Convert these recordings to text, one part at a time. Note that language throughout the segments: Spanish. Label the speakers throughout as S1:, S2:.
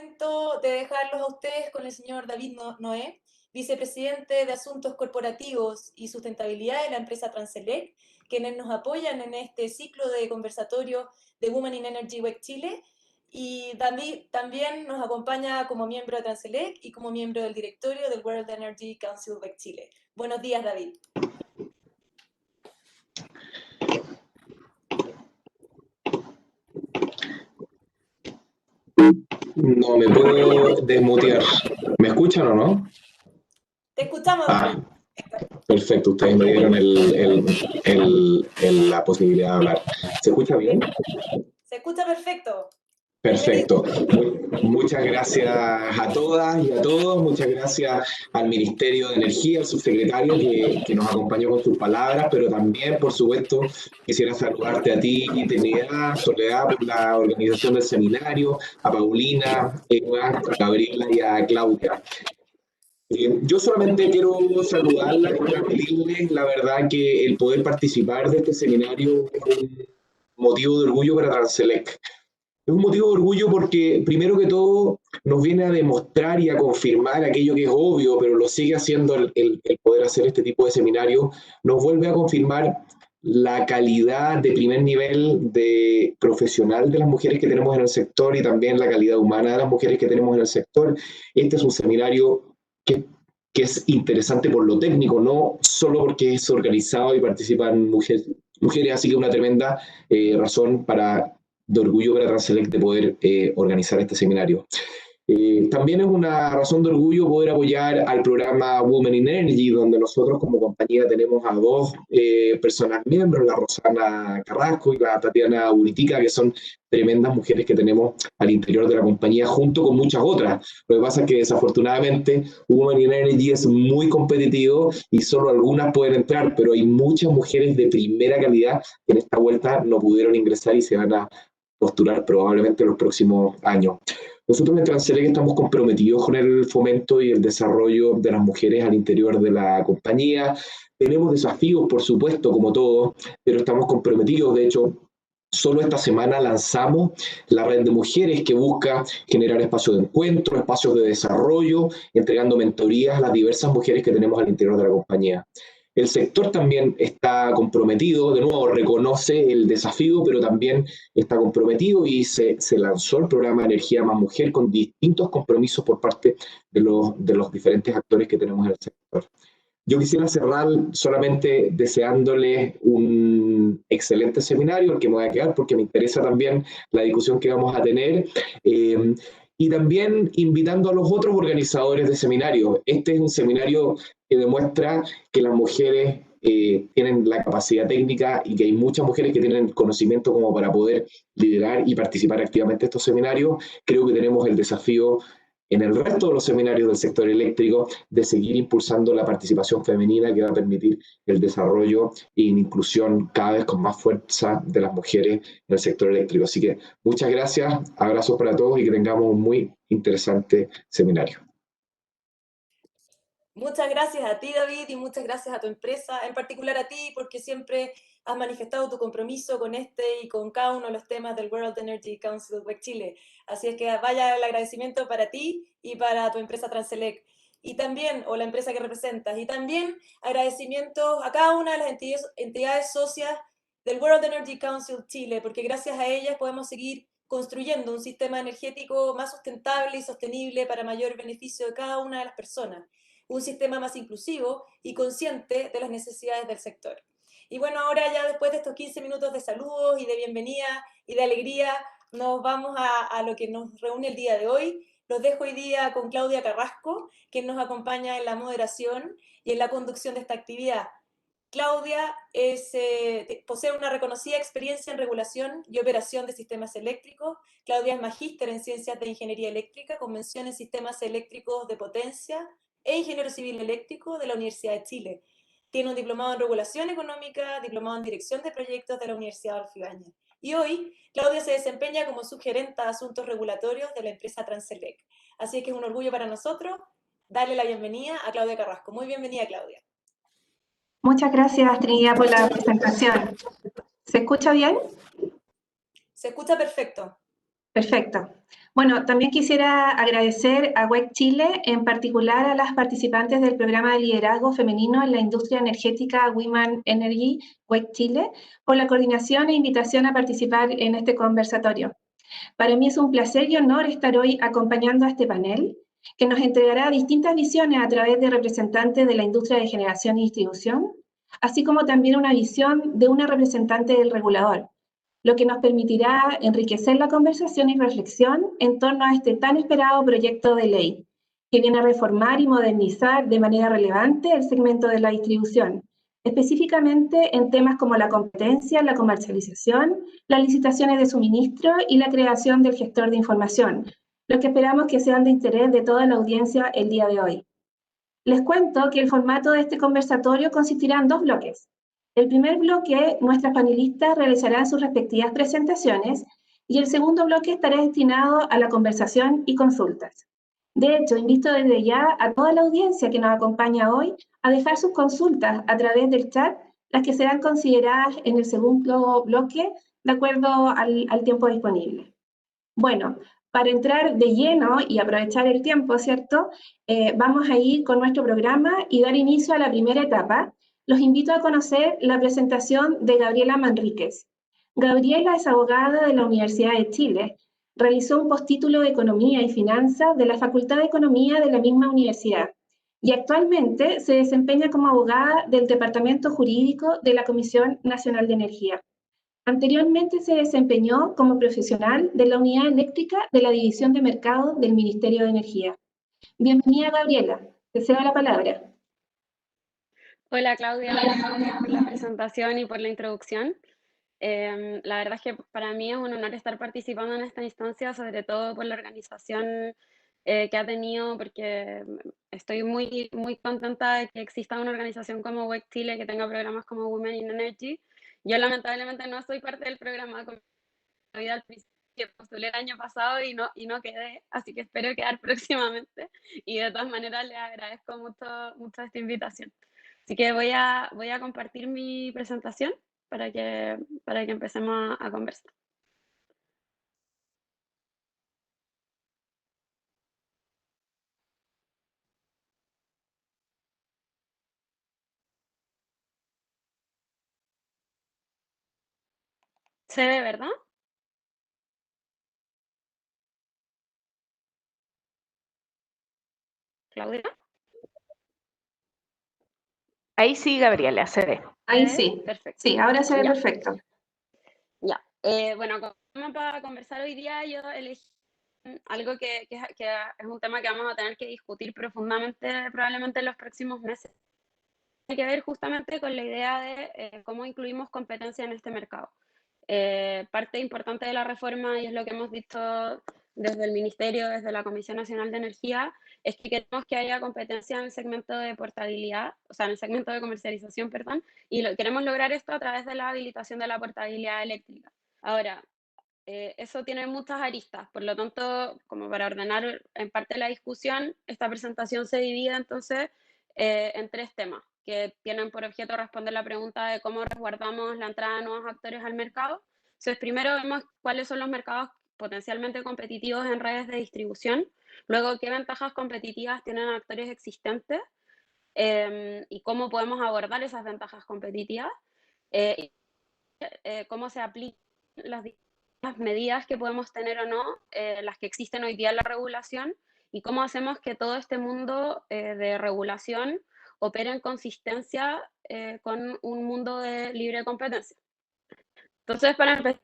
S1: momento de dejarlos a ustedes con el señor David Noé, vicepresidente de Asuntos Corporativos y Sustentabilidad de la empresa Transelec, quienes nos apoyan en este ciclo de conversatorio de Women in Energy Week Chile. Y David también nos acompaña como miembro de Transelec y como miembro del directorio del World Energy Council Week Chile. Buenos días, David.
S2: No me puedo desmutear. ¿Me escuchan o no?
S1: Te escuchamos, David.
S2: Perfecto, ustedes me dieron la posibilidad de hablar. ¿Se escucha bien?
S1: Se escucha perfecto.
S2: Perfecto. Muchas gracias a todas y a todos. Muchas gracias al Ministerio de Energía, al subsecretario que nos acompañó con sus palabras, pero también, por supuesto, quisiera saludarte a ti, Trinidad, Soledad, por la organización del seminario, a Paulina, Eva, a Gabriela y a Claudia. Yo solamente quiero saludarla y transmitirles la verdad que el poder participar de este seminario es un motivo de orgullo para Transelec. Es un motivo de orgullo porque, primero que todo, nos viene a demostrar y a confirmar aquello que es obvio, pero lo sigue haciendo el poder hacer este tipo de seminario, nos vuelve a confirmar la calidad de primer nivel de profesional de las mujeres que tenemos en el sector y también la calidad humana de las mujeres que tenemos en el sector. Este es un seminario que es interesante por lo técnico, no solo porque es organizado y participan mujeres, así que una tremenda razón de orgullo para Transelec de poder organizar este seminario. También es una razón de orgullo poder apoyar al programa Women in Energy, donde nosotros como compañía tenemos a dos personas miembros, la Rosana Carrasco y la Tatiana Uritica, que son tremendas mujeres que tenemos al interior de la compañía, junto con muchas otras. Lo que pasa es que desafortunadamente Women in Energy es muy competitivo y solo algunas pueden entrar, pero hay muchas mujeres de primera calidad que en esta vuelta no pudieron ingresar y se van a postular probablemente en los próximos años. Nosotros en Transelec estamos comprometidos con el fomento y el desarrollo de las mujeres al interior de la compañía. Tenemos desafíos, por supuesto, como todos, pero estamos comprometidos. De hecho, solo esta semana lanzamos la red de mujeres que busca generar espacios de encuentro, espacios de desarrollo, entregando mentorías a las diversas mujeres que tenemos al interior de la compañía. El sector también está comprometido, de nuevo reconoce el desafío, pero también está comprometido y se lanzó el programa Energía Más Mujer con distintos compromisos por parte de los diferentes actores que tenemos en el sector. Yo quisiera cerrar solamente deseándoles un excelente seminario, el que me voy a quedar, porque me interesa también la discusión que vamos a tener. Y también invitando a los otros organizadores de seminarios. Este es un seminario que demuestra que las mujeres tienen la capacidad técnica y que hay muchas mujeres que tienen conocimiento como para poder liderar y participar activamente en estos seminarios. Creo que tenemos el desafío en el resto de los seminarios del sector eléctrico de seguir impulsando la participación femenina que va a permitir el desarrollo e inclusión cada vez con más fuerza de las mujeres en el sector eléctrico. Así que muchas gracias, abrazos para todos y que tengamos un muy interesante seminario.
S1: Muchas gracias a ti, David, y muchas gracias a tu empresa, en particular a ti, porque siempre has manifestado tu compromiso con este y con cada uno de los temas del World Energy Council Week Chile. Así es que vaya el agradecimiento para ti y para tu empresa Transelec, y también, o la empresa que representas, y también agradecimientos a cada una de las entidades socias del World Energy Council Chile, porque gracias a ellas podemos seguir construyendo un sistema energético más sustentable y sostenible para mayor beneficio de cada una de las personas, un sistema más inclusivo y consciente de las necesidades del sector. Y bueno, ahora ya después de estos 15 minutos de saludos y de bienvenida y de alegría, nos vamos a lo que nos reúne el día de hoy. Los dejo hoy día con Claudia Carrasco, quien nos acompaña en la moderación y en la conducción de esta actividad. Claudia posee una reconocida experiencia en regulación y operación de sistemas eléctricos. Claudia es magíster en Ciencias de Ingeniería Eléctrica, con mención en Sistemas Eléctricos de Potencia e ingeniero civil eléctrico de la Universidad de Chile. Tiene un diplomado en regulación económica, diplomado en dirección de proyectos de la Universidad Adolfo Ibáñez. Y hoy, Claudia se desempeña como subgerenta de asuntos regulatorios de la empresa Transelec. Así que es un orgullo para nosotros darle la bienvenida a Claudia Carrasco. Muy bienvenida, Claudia.
S3: Muchas gracias, Trinidad, por la presentación. ¿Se escucha bien?
S1: Se escucha perfecto.
S3: Perfecto. Bueno, también quisiera agradecer a WEC Chile, en particular a las participantes del programa de liderazgo femenino en la industria energética Women Energy WEC Chile, por la coordinación e invitación a participar en este conversatorio. Para mí es un placer y honor estar hoy acompañando a este panel, que nos entregará distintas visiones a través de representantes de la industria de generación y distribución, así como también una visión de una representante del regulador, lo que nos permitirá enriquecer la conversación y reflexión en torno a este tan esperado proyecto de ley, que viene a reformar y modernizar de manera relevante el segmento de la distribución, específicamente en temas como la competencia, la comercialización, las licitaciones de suministro y la creación del gestor de información, lo que esperamos que sean de interés de toda la audiencia el día de hoy. Les cuento que el formato de este conversatorio consistirá en 2 bloques. El primer bloque, nuestras panelistas realizarán sus respectivas presentaciones y el segundo bloque estará destinado a la conversación y consultas. De hecho, invito desde ya a toda la audiencia que nos acompaña hoy a dejar sus consultas a través del chat, las que serán consideradas en el segundo bloque de acuerdo al tiempo disponible. Bueno, para entrar de lleno y aprovechar el tiempo, ¿cierto? Vamos a ir con nuestro programa y dar inicio a la primera etapa. Los invito a conocer la presentación de Gabriela Manríquez. Gabriela es abogada de la Universidad de Chile. Realizó un postítulo de Economía y Finanzas de la Facultad de Economía de la misma universidad y actualmente se desempeña como abogada del Departamento Jurídico de la Comisión Nacional de Energía. Anteriormente se desempeñó como profesional de la Unidad Eléctrica de la División de Mercado del Ministerio de Energía. Bienvenida, Gabriela. Te cedo la palabra.
S4: Hola Claudia, gracias por la presentación y por la introducción. La verdad es que para mí es un honor estar participando en esta instancia, sobre todo por la organización que ha tenido, porque estoy muy contenta de que exista una organización como WEC Chile que tenga programas como Women in Energy. Yo lamentablemente no soy parte del programa, como vida al principio, postulé el año pasado y no quedé, así que espero quedar próximamente. Y de todas maneras les agradezco mucho esta invitación. Así que voy a compartir mi presentación para que empecemos a conversar. ¿Se ve, verdad? ¿Claudia?
S5: Ahí sí, Gabriela, se ve.
S3: Ahí sí.
S4: Perfecto.
S3: Sí, ahora se ve
S4: Ya.
S3: perfecto.
S4: Ya. Bueno, como para conversar hoy día, yo elegí algo que es un tema que vamos a tener que discutir profundamente probablemente en los próximos meses. Tiene que ver justamente con la idea de cómo incluimos competencia en este mercado. Parte importante de la reforma, y es lo que hemos visto desde el Ministerio, desde la Comisión Nacional de Energía, es que queremos que haya competencia en el segmento de portabilidad, o sea, en el segmento de comercialización, perdón, y queremos lograr esto a través de la habilitación de la portabilidad eléctrica. Ahora, eso tiene muchas aristas, por lo tanto, como para ordenar en parte la discusión, esta presentación se divide entonces en 3 temas que tienen por objeto responder la pregunta de cómo resguardamos la entrada de nuevos actores al mercado. Entonces, primero vemos cuáles son los mercados potencialmente competitivos en redes de distribución, luego qué ventajas competitivas tienen actores existentes y cómo podemos abordar esas ventajas competitivas, y cómo se aplican las medidas que podemos tener o no, las que existen hoy día en la regulación, y cómo hacemos que todo este mundo de regulación opere en consistencia con un mundo de libre competencia. Entonces, para empezar,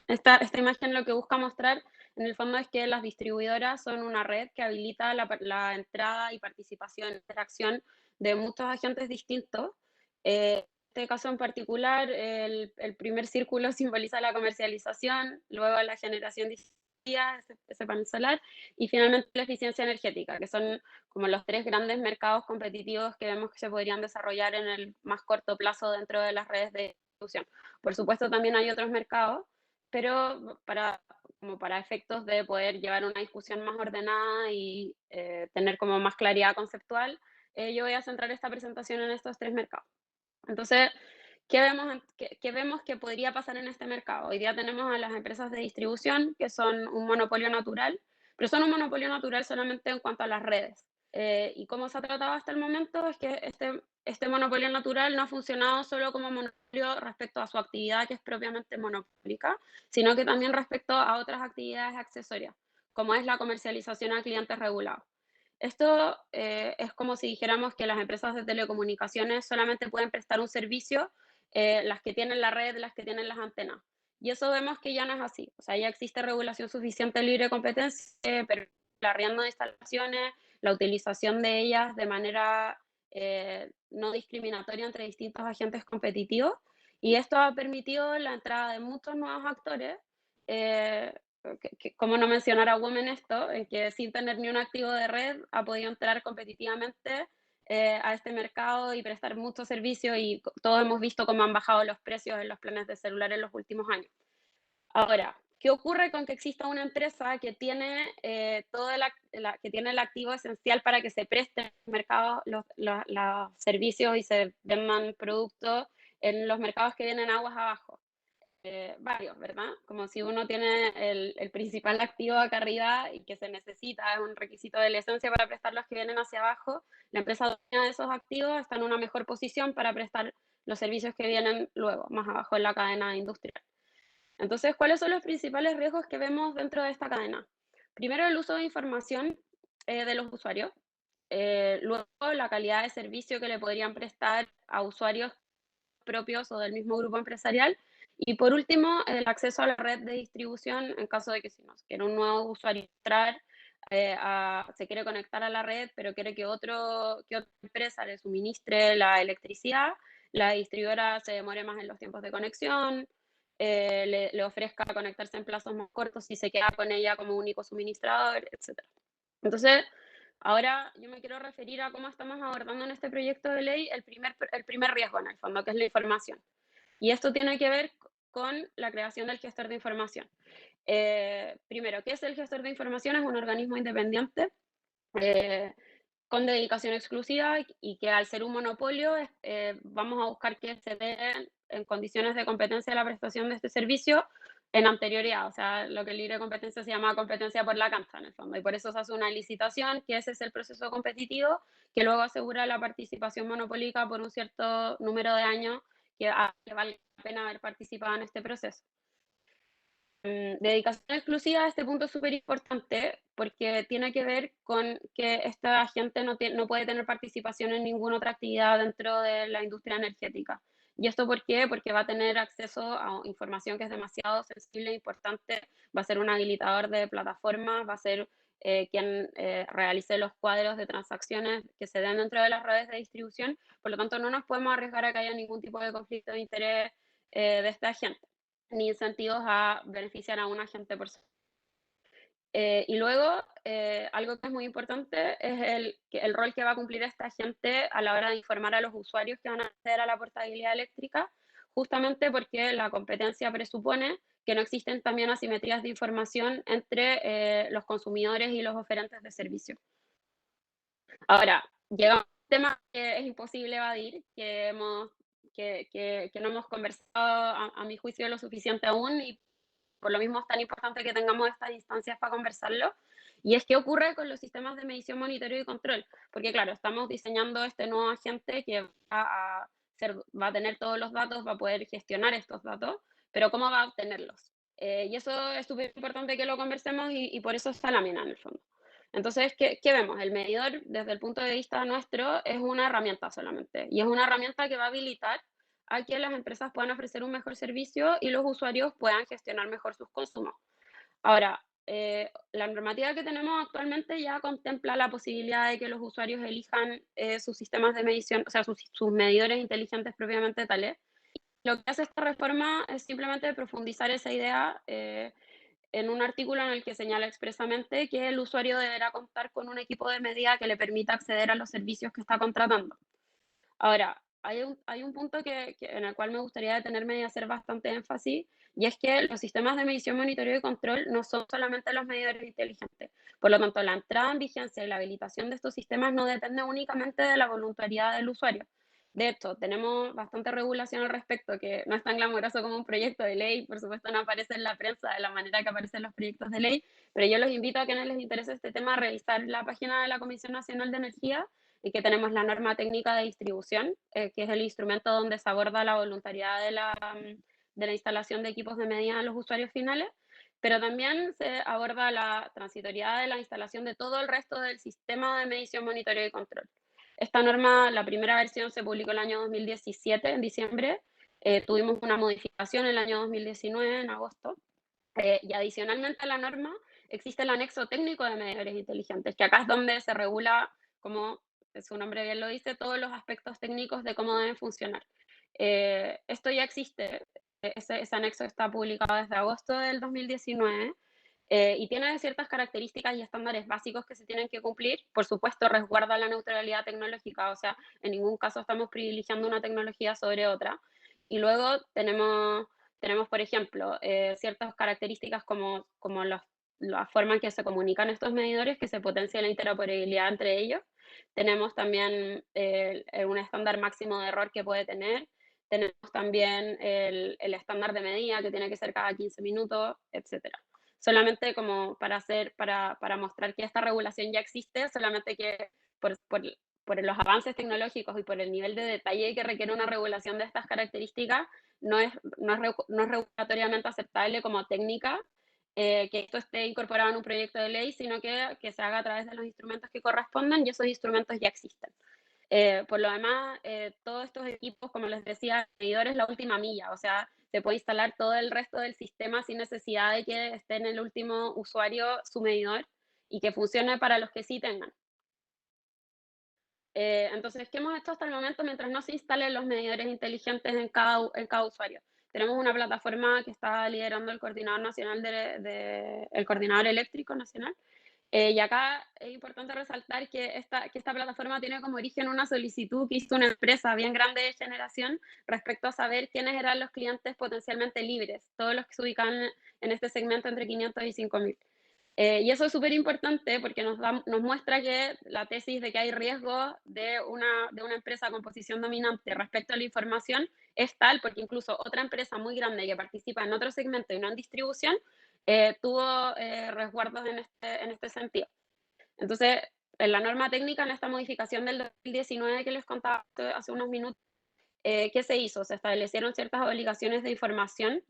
S4: esta imagen lo que busca mostrar en el fondo es que las distribuidoras son una red que habilita la entrada y participación, interacción de muchos agentes distintos. En este caso en particular, el primer círculo simboliza la comercialización, luego la generación de energía, ese panel solar, y finalmente la eficiencia energética, que son como los 3 grandes mercados competitivos que vemos que se podrían desarrollar en el más corto plazo dentro de las redes de distribución. Por supuesto, también hay otros mercados, pero como para efectos de poder llevar una discusión más ordenada y tener como más claridad conceptual, yo voy a centrar esta presentación en estos 3 mercados. Entonces, ¿Qué vemos que podría pasar en este mercado? Hoy día tenemos a las empresas de distribución, que son un monopolio natural, pero son un monopolio natural solamente en cuanto a las redes. Y cómo se ha tratado hasta el momento es que este monopolio natural no ha funcionado solo como monopolio respecto a su actividad, que es propiamente monopólica, sino que también respecto a otras actividades accesorias, como es la comercialización a clientes regulados. Esto es como si dijéramos que las empresas de telecomunicaciones solamente pueden prestar un servicio las que tienen la red, las que tienen las antenas. Y eso vemos que ya no es así. O sea, ya existe regulación suficiente de libre competencia, pero el arriendo de instalaciones, la utilización de ellas de manera no discriminatoria entre distintos agentes competitivos. Y esto ha permitido la entrada de muchos nuevos actores, como no mencionar a Women esto, que sin tener ni un activo de red ha podido entrar competitivamente a este mercado y prestar muchos servicios, y todos hemos visto cómo han bajado los precios en los planes de celular en los últimos años. Ahora, ¿qué ocurre con que exista una empresa que tiene, que tiene el activo esencial para que se presten en el mercado los servicios y se vendan productos en los mercados que vienen aguas abajo? Varios, ¿verdad? Como si uno tiene el principal activo acá arriba y que se necesita, es un requisito de la esencia para prestar los que vienen hacia abajo, la empresa dueña de esos activos está en una mejor posición para prestar los servicios que vienen luego, más abajo en la cadena industrial. Entonces, ¿cuáles son los principales riesgos que vemos dentro de esta cadena? Primero, el uso de información de los usuarios. Luego, la calidad de servicio que le podrían prestar a usuarios propios o del mismo grupo empresarial. Y por último, el acceso a la red de distribución en caso de que si nos quiere un nuevo usuario entrar, se quiere conectar a la red, pero quiere que otra empresa le suministre la electricidad, la distribuidora se demore más en los tiempos de conexión, le ofrezca conectarse en plazos más cortos si se queda con ella como único suministrador, etc. Entonces, ahora yo me quiero referir a cómo estamos abordando en este proyecto de ley el primer riesgo, en el fondo, que es la información. Y esto tiene que ver con la creación del gestor de información. Primero, ¿qué es el gestor de información? Es un organismo independiente con dedicación exclusiva y que al ser un monopolio vamos a buscar que se dé en condiciones de competencia la prestación de este servicio en anterioridad, o sea, lo que el libre competencia se llama competencia por la cancha en el fondo, y por eso se hace una licitación, que ese es el proceso competitivo, que luego asegura la participación monopólica por un cierto número de años que vale la pena haber participado en este proceso. Dedicación exclusiva, este punto es súper importante porque tiene que ver con que esta gente no puede tener participación en ninguna otra actividad dentro de la industria energética. ¿Y esto por qué? Porque va a tener acceso a información que es demasiado sensible e importante, va a ser un habilitador de plataformas, va a ser quien realice los cuadros de transacciones que se den dentro de las redes de distribución, por lo tanto no nos podemos arriesgar a que haya ningún tipo de conflicto de interés de esta gente, ni incentivos a beneficiar a un agente por sí. Y luego, algo que es muy importante es el rol que va a cumplir esta gente a la hora de informar a los usuarios que van a acceder a la portabilidad eléctrica, justamente porque la competencia presupone que no existen también asimetrías de información entre los consumidores y los oferentes de servicio. Ahora, llega un tema que es imposible evadir, que no hemos conversado a mi juicio lo suficiente aún, y por lo mismo es tan importante que tengamos estas instancias para conversarlo, y es qué ocurre con los sistemas de medición, monitoreo y control, porque claro, estamos diseñando este nuevo agente que va a tener todos los datos, va a poder gestionar estos datos, pero ¿cómo va a obtenerlos? Y eso es súper importante que lo conversemos, y por eso está la mina en el fondo. Entonces, ¿qué vemos? El medidor, desde el punto de vista nuestro, es una herramienta solamente, y es una herramienta que va a habilitar a que las empresas puedan ofrecer un mejor servicio y los usuarios puedan gestionar mejor sus consumos. Ahora, la normativa que tenemos actualmente ya contempla la posibilidad de que los usuarios elijan sus sistemas de medición, o sea, sus medidores inteligentes propiamente tales. Lo que hace esta reforma es simplemente profundizar esa idea en un artículo en el que señala expresamente que el usuario deberá contar con un equipo de medida que le permita acceder a los servicios que está contratando. Ahora, hay un punto en el cual me gustaría detenerme y hacer bastante énfasis, y es que los sistemas de medición, monitoreo y control no son solamente los medidores inteligentes. Por lo tanto, la entrada en vigencia y la habilitación de estos sistemas no depende únicamente de la voluntariedad del usuario. De hecho, tenemos bastante regulación al respecto, que no es tan glamoroso como un proyecto de ley, por supuesto no aparece en la prensa de la manera que aparecen los proyectos de ley, pero yo los invito a quienes les interese este tema a revisar la página de la Comisión Nacional de Energía, y que tenemos la norma técnica de distribución, que es el instrumento donde se aborda la voluntariedad de la instalación de equipos de medida a los usuarios finales, pero también se aborda la transitoriedad de la instalación de todo el resto del sistema de medición, monitoreo y control. Esta norma, la primera versión se publicó el año 2017, en diciembre. Tuvimos una modificación en el año 2019, en agosto. Y adicionalmente a la norma existe el anexo técnico de medidores inteligentes, que acá es donde se regula, como su nombre bien lo dice, todos los aspectos técnicos de cómo deben funcionar. Esto ya existe, ese anexo está publicado desde agosto del 2019. Y tiene ciertas características y estándares básicos que se tienen que cumplir. Por supuesto, resguarda la neutralidad tecnológica, o sea, en ningún caso estamos privilegiando una tecnología sobre otra. Y luego tenemos, por ejemplo, ciertas características como la forma en que se comunican estos medidores, que se potencia la interoperabilidad entre ellos. Tenemos también un estándar máximo de error que puede tener. Tenemos también el estándar de medida, que tiene que ser cada 15 minutos, etcétera. Solamente como para mostrar que esta regulación ya existe, solamente que por los avances tecnológicos y por el nivel de detalle que requiere una regulación de estas características, no es regulatoriamente aceptable como técnica que esto esté incorporado en un proyecto de ley, sino que se haga a través de los instrumentos que correspondan, y esos instrumentos ya existen. Por lo demás, todos estos equipos, como les decía, el medidor es la última milla, o sea, se puede instalar todo el resto del sistema sin necesidad de que esté en el último usuario su medidor, y que funcione para los que sí tengan. Entonces, ¿qué hemos hecho hasta el momento mientras no se instalen los medidores inteligentes en cada usuario? Tenemos una plataforma que está liderando el Coordinador Nacional el Coordinador Eléctrico Nacional. Y acá es importante resaltar que esta plataforma tiene como origen una solicitud que hizo una empresa bien grande de generación respecto a saber quiénes eran los clientes potencialmente libres, todos los que se ubican en este segmento entre 500 y 5.000. Y eso es súper importante porque nos muestra que la tesis de que hay riesgo de una empresa con posición dominante respecto a la información es tal, porque incluso otra empresa muy grande que participa en otro segmento y no en distribución, tuvo resguardos en este sentido. Entonces, en la norma técnica, en esta modificación del 2019 que les contaba hace unos minutos, ¿qué se hizo? Se establecieron ciertas obligaciones de información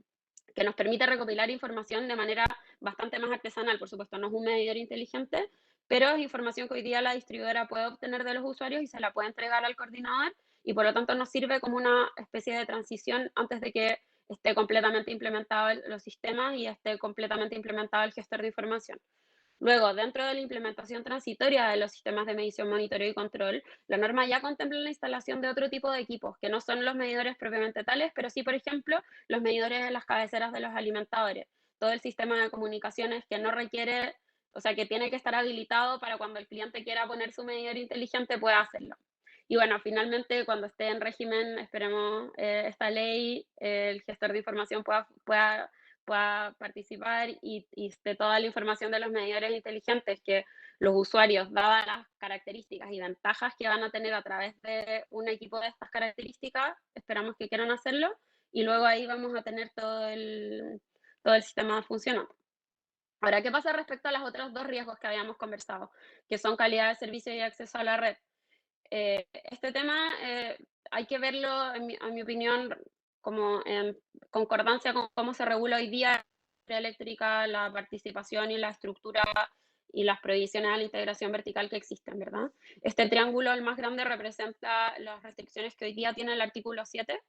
S4: que nos permite recopilar información de manera bastante más artesanal. Por supuesto, no es un medidor inteligente, pero es información que hoy día la distribuidora puede obtener de los usuarios y se la puede entregar al coordinador, y por lo tanto nos sirve como una especie de transición antes de que esté completamente implementado los sistemas y esté completamente implementado el gestor de información. Luego, dentro de la implementación transitoria de los sistemas de medición, monitoreo y control, la norma ya contempla la instalación de otro tipo de equipos, que no son los medidores propiamente tales, pero sí, por ejemplo, los medidores de las cabeceras de los alimentadores. Todo el sistema de comunicaciones que no requiere, o sea, que tiene que estar habilitado para cuando el cliente quiera poner su medidor inteligente pueda hacerlo. Y bueno, finalmente, cuando esté en régimen, esperemos esta ley, el gestor de información pueda participar y de toda la información de los medidores inteligentes que los usuarios, dadas las características y ventajas que van a tener a través de un equipo de estas características, esperamos que quieran hacerlo, y luego ahí vamos a tener todo el sistema funcionando. Ahora, ¿qué pasa respecto a los otros dos riesgos que habíamos conversado, que son calidad de servicio y acceso a la red? Este tema hay que verlo, en mi opinión, como en concordancia con cómo se regula hoy día la eléctrica, la participación y la estructura y las prohibiciones a la integración vertical que existen, ¿verdad? Este triángulo, el más grande, representa las restricciones que hoy día tiene el artículo 7.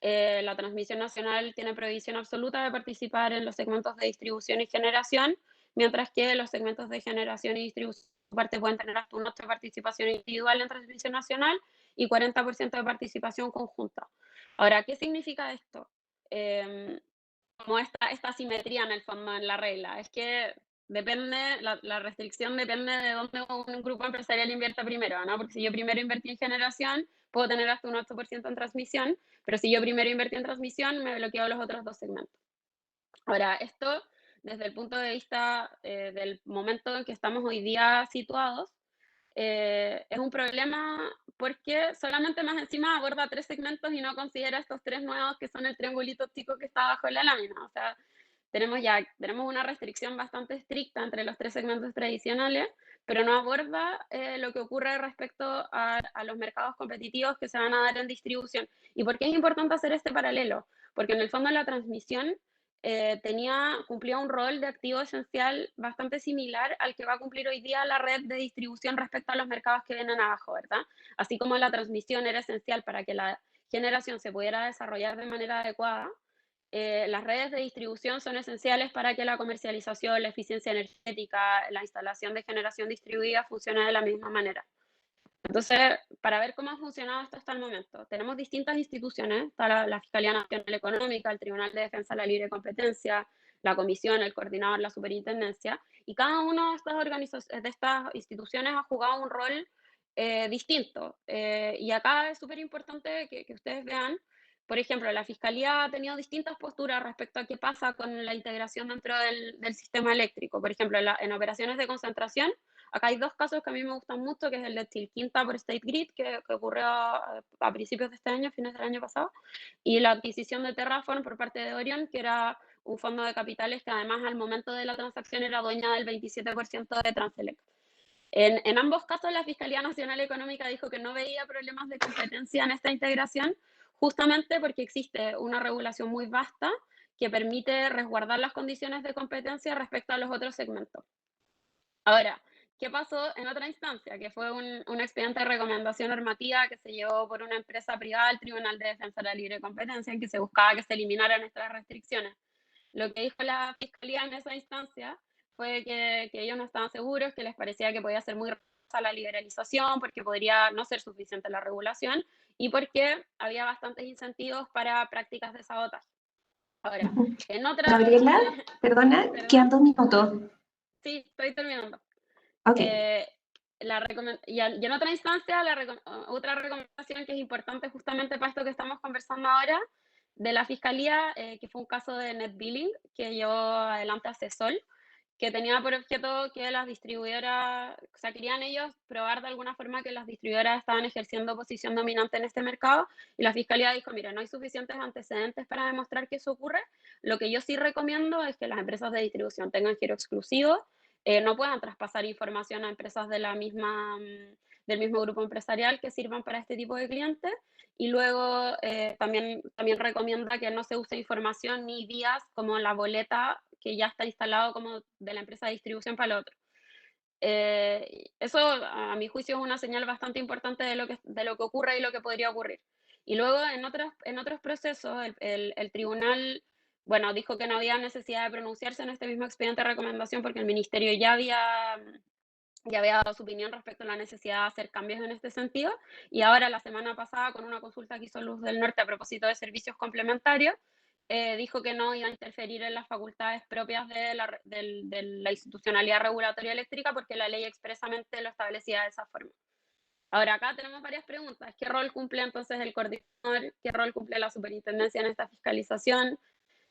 S4: La transmisión nacional tiene prohibición absoluta de participar en los segmentos de distribución y generación, mientras que los segmentos de generación y distribución parte pueden tener hasta una participación individual en transmisión nacional y 40% de participación conjunta. Ahora, ¿qué significa esto? Como esta asimetría en el fondo en la regla, es que depende, la restricción depende de dónde un grupo empresarial invierta primero, ¿no? Porque si yo primero invertí en generación, puedo tener hasta un 8% en transmisión, pero si yo primero invertí en transmisión, me bloqueo los otros dos segmentos. Ahora, esto, desde el punto de vista del momento en que estamos hoy día situados, es un problema porque solamente más encima aborda 3 segmentos y no considera estos 3 nuevos que son el triangulito chico que está bajo la lámina. O sea, tenemos una restricción bastante estricta entre los 3 segmentos tradicionales, pero no aborda lo que ocurre respecto a los mercados competitivos que se van a dar en distribución. ¿Y por qué es importante hacer este paralelo? Porque en el fondo la transmisión cumplía un rol de activo esencial bastante similar al que va a cumplir hoy día la red de distribución respecto a los mercados que vienen abajo, ¿verdad? Así como la transmisión era esencial para que la generación se pudiera desarrollar de manera adecuada, las redes de distribución son esenciales para que la comercialización, la eficiencia energética, la instalación de generación distribuida funcione de la misma manera. Entonces, para ver cómo ha funcionado esto hasta el momento, tenemos distintas instituciones, está la Fiscalía Nacional Económica, el Tribunal de Defensa de la Libre Competencia, la Comisión, el Coordinador, la Superintendencia, y cada una de estas instituciones ha jugado un rol distinto. Y acá es súper importante que ustedes vean, por ejemplo, la Fiscalía ha tenido distintas posturas respecto a qué pasa con la integración dentro del sistema eléctrico. Por ejemplo, en operaciones de concentración, acá hay 2 casos que a mí me gustan mucho, que es el de Tilquinta por State Grid, que ocurrió a principios de este año, fines del año pasado, y la adquisición de Terraform por parte de Orion, que era un fondo de capitales que además al momento de la transacción era dueña del 27% de Transelec. En ambos casos, la Fiscalía Nacional Económica dijo que no veía problemas de competencia en esta integración, justamente porque existe una regulación muy vasta que permite resguardar las condiciones de competencia respecto a los otros segmentos. Ahora, ¿qué pasó en otra instancia? Que fue un expediente de recomendación normativa que se llevó por una empresa privada al Tribunal de Defensa de la Libre Competencia, en que se buscaba que se eliminaran estas restricciones. Lo que dijo la Fiscalía en esa instancia fue que ellos no estaban seguros, que les parecía que podía ser muy rigurosa la liberalización, porque podría no ser suficiente la regulación y porque había bastantes incentivos para prácticas de sabotaje. Ahora, en otra...
S3: Gabriela, perdona, quedan 2 minutos.
S4: Sí, estoy terminando.
S3: Ok.
S4: Y en otra instancia, otra recomendación que es importante justamente para esto que estamos conversando ahora, de la Fiscalía, que fue un caso de net billing que llevó adelante a CESOL, que tenía por objeto que las distribuidoras, o sea, querían ellos probar de alguna forma que las distribuidoras estaban ejerciendo posición dominante en este mercado, y la Fiscalía dijo, mira, no hay suficientes antecedentes para demostrar que eso ocurre, lo que yo sí recomiendo es que las empresas de distribución tengan giro exclusivo, no puedan traspasar información a empresas de del mismo grupo empresarial que sirvan para este tipo de clientes, y luego también recomienda que no se use información ni vías como la boleta que ya está instalado como de la empresa de distribución para el otro. Eso, a mi juicio, es una señal bastante importante de lo que ocurre y lo que podría ocurrir. Y luego, en otros procesos, el tribunal, bueno, dijo que no había necesidad de pronunciarse en este mismo expediente de recomendación porque el ministerio ya había dado su opinión respecto a la necesidad de hacer cambios en este sentido, y ahora la semana pasada, con una consulta que hizo Luz del Norte a propósito de servicios complementarios, dijo que no iba a interferir en las facultades propias de la institucionalidad regulatoria eléctrica porque la ley expresamente lo establecía de esa forma. Ahora, acá tenemos varias preguntas. ¿Qué rol cumple entonces el coordinador? ¿Qué rol cumple la superintendencia en esta fiscalización?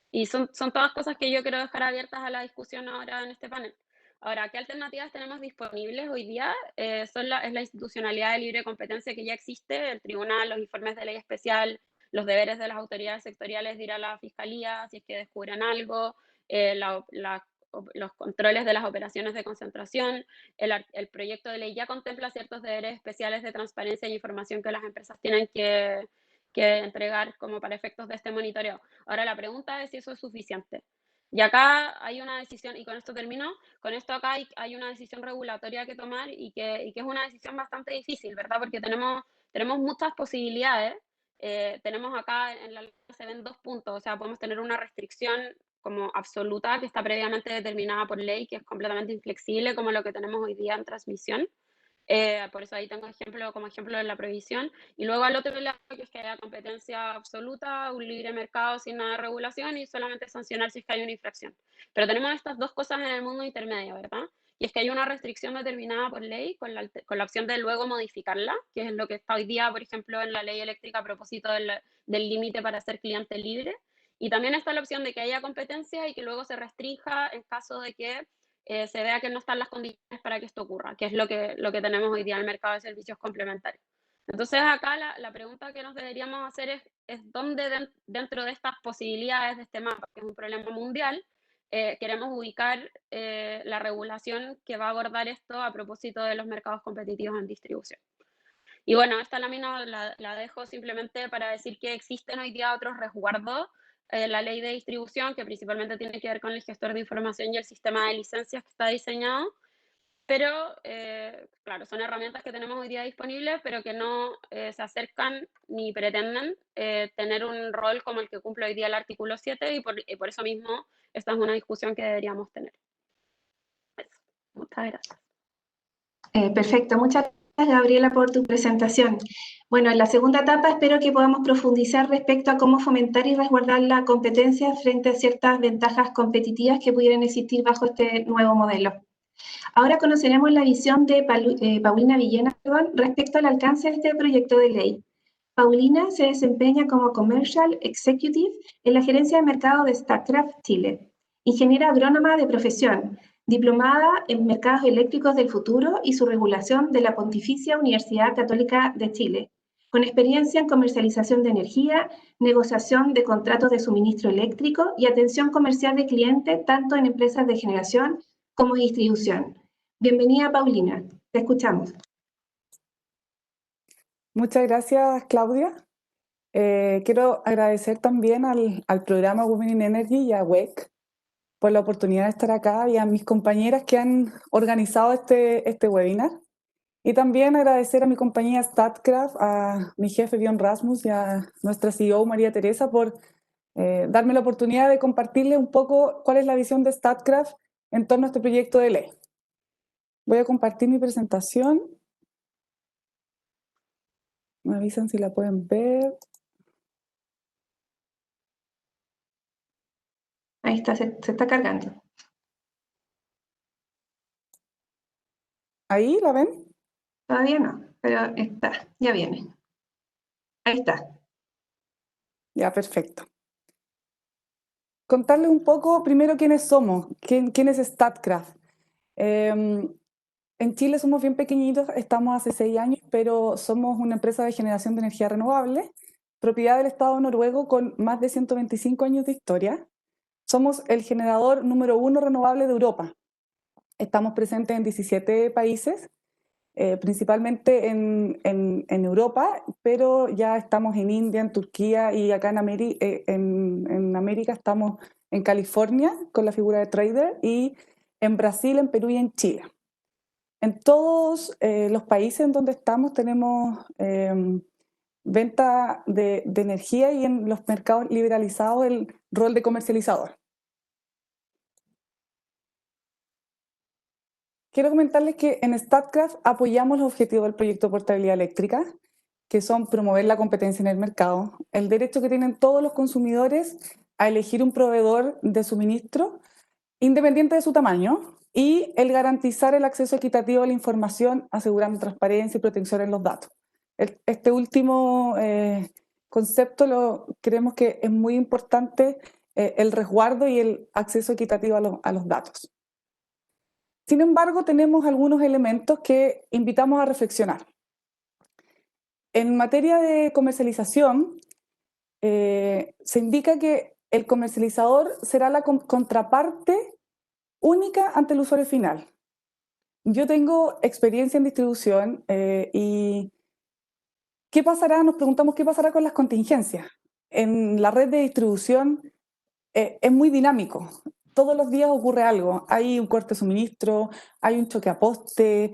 S4: Y son todas cosas que yo quiero dejar abiertas a la discusión ahora en este panel. Ahora, ¿qué alternativas tenemos disponibles hoy día? Es la institucionalidad de libre competencia que ya existe, el tribunal, los informes de ley especial, los deberes de las autoridades sectoriales de ir a la fiscalía si es que descubren algo, los controles de las operaciones de concentración. El proyecto de ley ya contempla ciertos deberes especiales de transparencia y información que las empresas tienen que entregar como para efectos de este monitoreo. Ahora la pregunta es si eso es suficiente. Y acá hay una decisión, y con esto termino, con esto acá hay una decisión regulatoria que tomar y que es una decisión bastante difícil, ¿verdad? Porque tenemos muchas posibilidades. Tenemos acá en la ley se ven 2 puntos, o sea, podemos tener una restricción como absoluta que está previamente determinada por ley, que es completamente inflexible, como lo que tenemos hoy día en transmisión. Por eso ahí tengo como ejemplo de la prohibición. Y luego al otro lado, que es que haya competencia absoluta, un libre mercado sin nada de regulación y solamente sancionar si es que hay una infracción. Pero tenemos estas 2 cosas en el mundo intermedio, ¿verdad? Y es que hay una restricción determinada por ley con la opción de luego modificarla, que es lo que está hoy día, por ejemplo, en la ley eléctrica a propósito del límite para ser cliente libre. Y también está la opción de que haya competencia y que luego se restrinja en caso de que se vea que no están las condiciones para que esto ocurra, que es lo que tenemos hoy día en el mercado de servicios complementarios. Entonces acá la pregunta que nos deberíamos hacer es dónde dentro de estas posibilidades de este mapa, que es un problema mundial, queremos ubicar la regulación que va a abordar esto a propósito de los mercados competitivos en distribución. Y bueno, esta lámina la dejo simplemente para decir que existen hoy día otros resguardos. La ley de distribución, que principalmente tiene que ver con el gestor de información y el sistema de licencias que está diseñado, pero claro, son herramientas que tenemos hoy día disponibles, pero que no se acercan ni pretenden tener un rol como el que cumple hoy día el artículo 7, y por eso mismo esta es una discusión que deberíamos tener. Eso. Muchas gracias.
S3: Perfecto, muchas gracias Gabriela por tu presentación. Bueno, en la segunda etapa espero que podamos profundizar respecto a cómo fomentar y resguardar la competencia frente a ciertas ventajas competitivas que pudieran existir bajo este nuevo modelo. Ahora conoceremos la visión de Paulina Villena respecto al alcance de este proyecto de ley. Paulina se desempeña como Commercial Executive en la gerencia de mercado de Statkraft Chile, ingeniera agrónoma de profesión, diplomada en mercados eléctricos del futuro y su regulación de la Pontificia Universidad Católica de Chile, con experiencia en comercialización de energía, negociación de contratos de suministro eléctrico y atención comercial de clientes tanto en empresas de generación como distribución. Bienvenida, Paulina. Te escuchamos.
S6: Muchas gracias, Claudia. Quiero agradecer también al programa Women in Energy y a WEC por la oportunidad de estar acá, y a mis compañeras que han organizado este webinar. Y también agradecer a mi compañía Statkraft, a mi jefe Bjorn Rasmus y a nuestra CEO María Teresa por darme la oportunidad de compartirles un poco cuál es la visión de Statkraft en torno a este proyecto de ley. Voy a compartir mi presentación. Me avisan si la pueden ver.
S3: Ahí está, se está cargando.
S6: ¿Ahí la ven?
S3: Todavía no, pero está, ya viene. Ahí está.
S6: Ya, perfecto. Contarles un poco primero quiénes somos, quién es Statkraft. En Chile somos bien pequeñitos, estamos hace 6 años, pero somos una empresa de generación de energía renovable, propiedad del Estado noruego con más de 125 años de historia. Somos el generador número 1 renovable de Europa. Estamos presentes en 17 países, principalmente en Europa, pero ya estamos en India, en Turquía, y acá en América estamos en California con la figura de trader, y en Brasil, en Perú y en Chile. En todos los países en donde estamos tenemos venta de energía, y en los mercados liberalizados el rol de comercializador. Quiero comentarles que en Statkraft apoyamos los objetivos del proyecto de portabilidad eléctrica, que son promover la competencia en el mercado, el derecho que tienen todos los consumidores a elegir un proveedor de suministro independiente de su tamaño, y el garantizar el acceso equitativo a la información, asegurando transparencia y protección en los datos. Este último concepto creemos que es muy importante, el resguardo y el acceso equitativo a los datos. Sin embargo, tenemos algunos elementos que invitamos a reflexionar. En materia de comercialización, se indica que el comercializador será la contraparte única ante el usuario final. Yo tengo experiencia en distribución y ¿qué pasará? Nos preguntamos qué pasará con las contingencias. En la red de distribución es muy dinámico. Todos los días ocurre algo. Hay un corte de suministro, hay un choque a poste,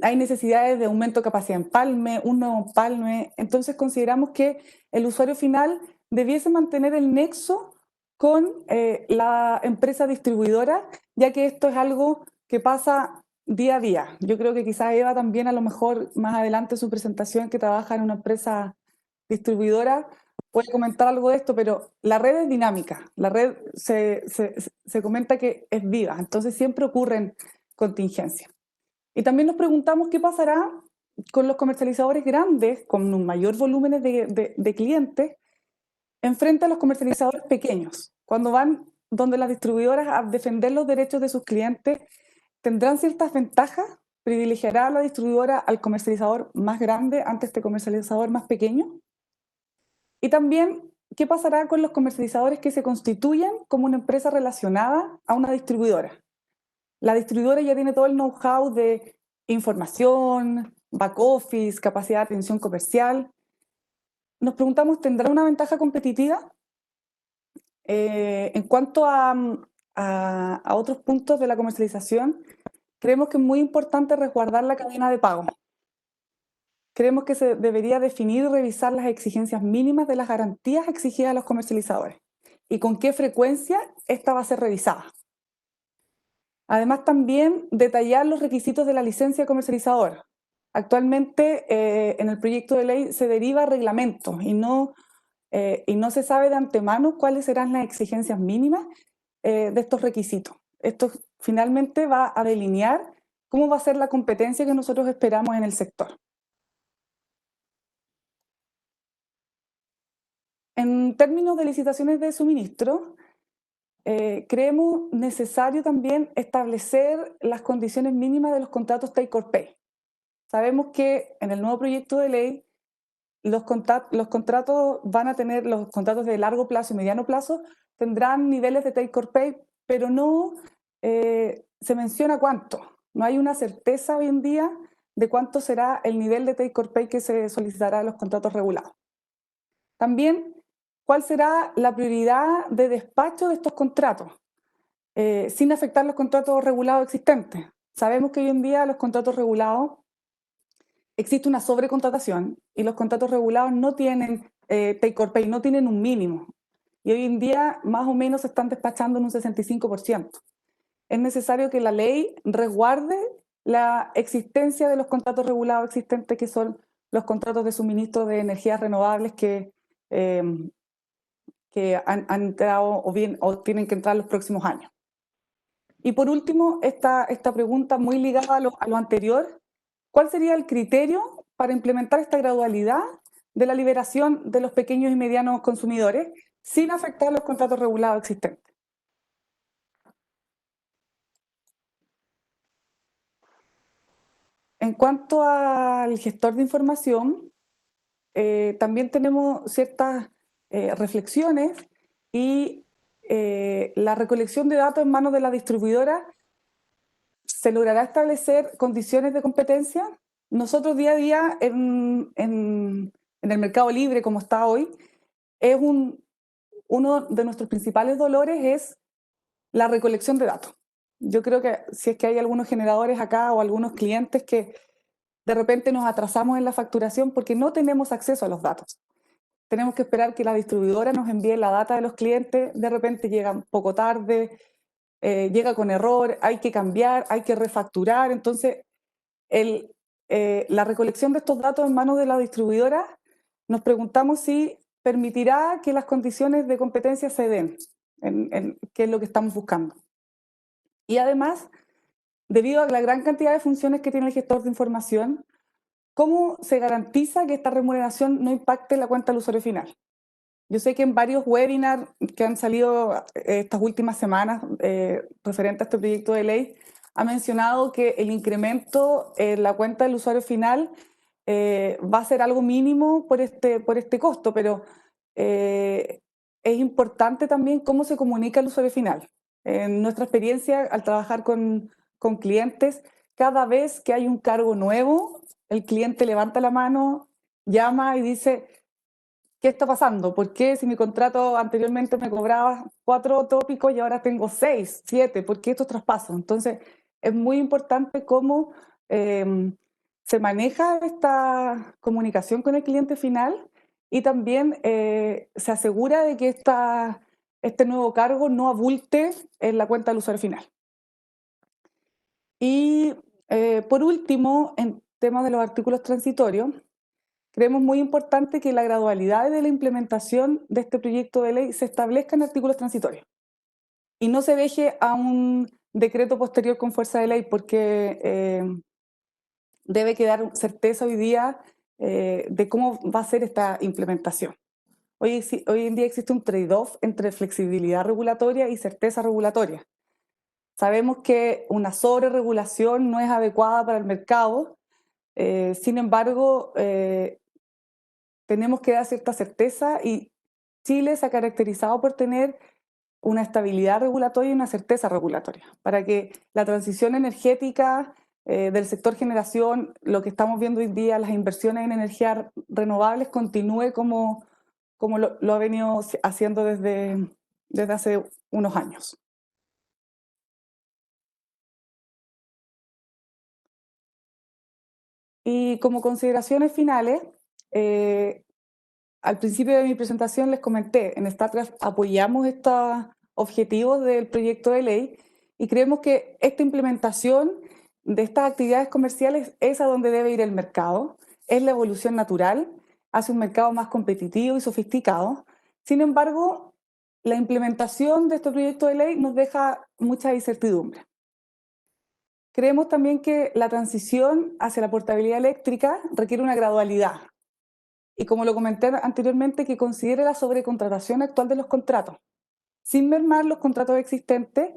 S6: hay necesidades de aumento de capacidad en empalme, un nuevo empalme. Entonces consideramos que el usuario final debiese mantener el nexo con la empresa distribuidora, ya que esto es algo que pasa día a día. Yo creo que quizás Eva también, a lo mejor más adelante en su presentación, que trabaja en una empresa distribuidora, puede comentar algo de esto, pero la red es dinámica, la red se comenta que es viva, entonces siempre ocurren contingencias. Y también nos preguntamos qué pasará con los comercializadores grandes, con un mayor volumen de clientes, enfrente a los comercializadores pequeños, cuando van donde las distribuidoras a defender los derechos de sus clientes, tendrán ciertas ventajas, privilegiará a la distribuidora al comercializador más grande ante este comercializador más pequeño. Y también, ¿qué pasará con los comercializadores que se constituyen como una empresa relacionada a una distribuidora? La distribuidora ya tiene todo el know-how de información, back office, capacidad de atención comercial. Nos preguntamos, ¿tendrá una ventaja competitiva? En cuanto a otros puntos de la comercialización, creemos que es muy importante resguardar la cadena de pago. Creemos que se debería definir y revisar las exigencias mínimas de las garantías exigidas a los comercializadores y con qué frecuencia esta va a ser revisada. Además, también detallar los requisitos de la licencia de comercializador. Actualmente, en el proyecto de ley se deriva reglamento y no se sabe de antemano cuáles serán las exigencias mínimas de estos requisitos. Esto finalmente va a delinear cómo va a ser la competencia que nosotros esperamos en el sector. En términos de licitaciones de suministro, creemos necesario también establecer las condiciones mínimas de los contratos take or pay. Sabemos que en el nuevo proyecto de ley los contratos van a tener, los contratos de largo plazo y mediano plazo tendrán niveles de take or pay, pero no se menciona cuánto. No hay una certeza hoy en día de cuánto será el nivel de take or pay que se solicitará a los contratos regulados. También, ¿cuál será la prioridad de despacho de estos contratos? Sin afectar los contratos regulados existentes. Sabemos que hoy en día los contratos regulados existe una sobrecontratación y los contratos regulados no tienen take or pay, no tienen un mínimo. Y hoy en día más o menos se están despachando en un 65%. Es necesario que la ley resguarde la existencia de los contratos regulados existentes, que son los contratos de suministro de energías renovables que han entrado o tienen que entrar los próximos años. Y por último, esta pregunta muy ligada a lo anterior: ¿cuál sería el criterio para implementar esta gradualidad de la liberación de los pequeños y medianos consumidores sin afectar los contratos regulados existentes? En cuanto al gestor de información, también tenemos ciertas reflexiones y la recolección de datos en manos de la distribuidora. ¿Se logrará establecer condiciones de competencia? Nosotros día a día en el mercado libre, como está hoy, uno de nuestros principales dolores es la recolección de datos. Yo creo que si es que hay algunos generadores acá o algunos clientes que de repente nos atrasamos en la facturación porque no tenemos acceso a los datos. Tenemos que esperar que la distribuidora nos envíe la data de los clientes, de repente llega un poco tarde, llega con error, hay que cambiar, hay que refacturar. Entonces, la recolección de estos datos en manos de la distribuidora, nos preguntamos si permitirá que las condiciones de competencia se den, que es lo que estamos buscando. Y además, debido a la gran cantidad de funciones que tiene el gestor de información, ¿cómo se garantiza que esta remuneración no impacte la cuenta del usuario final? Yo sé que en varios webinars que han salido estas últimas semanas referente a este proyecto de ley, ha mencionado que el incremento en la cuenta del usuario final va a ser algo mínimo por este costo, pero es importante también cómo se comunica el usuario final. En nuestra experiencia, al trabajar con clientes, cada vez que hay un cargo nuevo, el cliente levanta la mano, llama y dice: ¿qué está pasando? ¿Por qué si mi contrato anteriormente me cobraba 4 tópicos y ahora tengo 6, 7? ¿Por qué estos traspasos? Entonces, es muy importante cómo se maneja esta comunicación con el cliente final y también se asegura de que este nuevo cargo no abulte en la cuenta del usuario final. Y por último, en temas de los artículos transitorios, creemos muy importante que la gradualidad de la implementación de este proyecto de ley se establezca en artículos transitorios y no se deje a un decreto posterior con fuerza de ley, porque debe quedar certeza hoy día de cómo va a ser esta implementación. Hoy en día existe un trade-off entre flexibilidad regulatoria y certeza regulatoria. Sabemos que una sobreregulación no es adecuada para el mercado, sin embargo, tenemos que dar cierta certeza y Chile se ha caracterizado por tener una estabilidad regulatoria y una certeza regulatoria, para que la transición energética del sector generación, lo que estamos viendo hoy día, las inversiones en energías renovables, continúe como lo ha venido haciendo desde hace unos años. Y como consideraciones finales, al principio de mi presentación les comenté, en StatCraft apoyamos estos objetivos del proyecto de ley y creemos que esta implementación de estas actividades comerciales es a donde debe ir el mercado, es la evolución natural, hace un mercado más competitivo y sofisticado. Sin embargo, la implementación de este proyecto de ley nos deja mucha incertidumbre. Creemos también que la transición hacia la portabilidad eléctrica requiere una gradualidad. Y como lo comenté anteriormente, que considere la sobrecontratación actual de los contratos, sin mermar los contratos existentes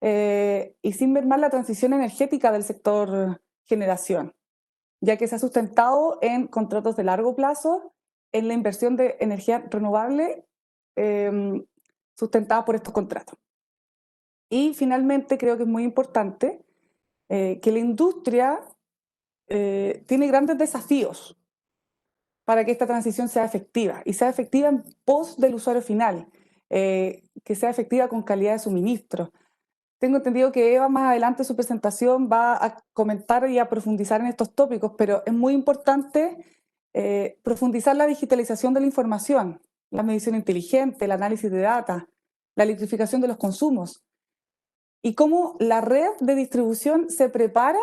S6: y sin mermar la transición energética del sector generación, ya que se ha sustentado en contratos de largo plazo, en la inversión de energía renovable sustentada por estos contratos. Y finalmente creo que es muy importante que la industria tiene grandes desafíos para que esta transición sea efectiva y sea efectiva en pos del usuario final, que sea efectiva con calidad de suministro. Tengo entendido que Eva más adelante en su presentación va a comentar y a profundizar en estos tópicos, pero es muy importante profundizar la digitalización de la información, la medición inteligente, el análisis de data, la electrificación de los consumos y cómo la red de distribución se prepara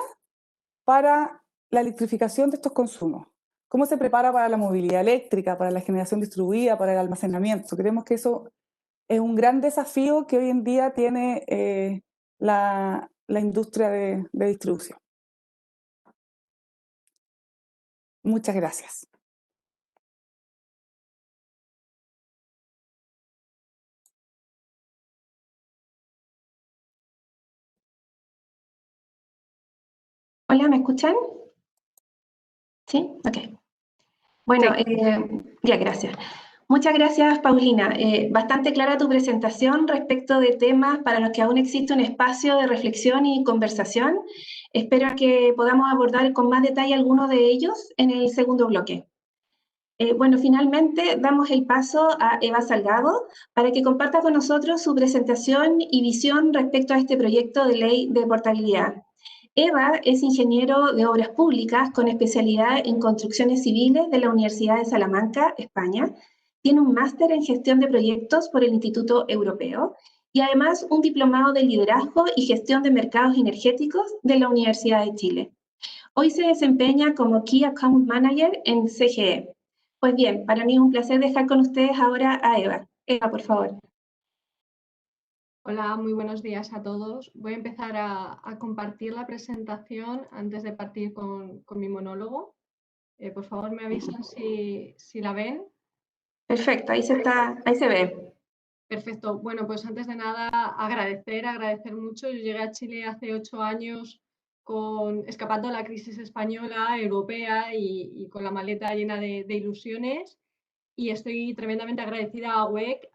S6: para la electrificación de estos consumos. ¿Cómo se prepara para la movilidad eléctrica, para la generación distribuida, para el almacenamiento? Creemos que eso es un gran desafío que hoy en día tiene la industria de distribución. Muchas gracias.
S3: Hola, ¿me escuchan? ¿Sí? Ok. Bueno,
S5: Sí.
S3: ya, gracias. Muchas gracias, Paulina. Bastante clara tu presentación respecto de temas para los que aún existe un espacio de reflexión y conversación. Espero que podamos abordar con más detalle algunos de ellos en el segundo bloque. Bueno, finalmente damos el paso a Eva Salgado para que comparta con nosotros su presentación y visión respecto a este proyecto de ley de portabilidad. Eva es ingeniero de obras públicas con especialidad en construcciones civiles de la Universidad de Salamanca, España. Tiene un máster en gestión de proyectos por el Instituto Europeo y además un diplomado de liderazgo y gestión de mercados energéticos de la Universidad de Chile. Hoy se desempeña como Key Account Manager en CGE. Pues bien, para mí es un placer dejar con ustedes ahora a Eva. Eva, por favor.
S7: Hola, muy buenos días a todos. Voy a empezar a compartir la presentación antes de partir con mi monólogo. Por favor, me avisan si la ven.
S3: Perfecto, ahí se ve.
S7: Perfecto. Bueno, pues antes de nada agradecer mucho. Yo llegué a Chile hace 8 años escapando de la crisis española, europea y con la maleta llena de ilusiones. Y estoy tremendamente agradecida a WEC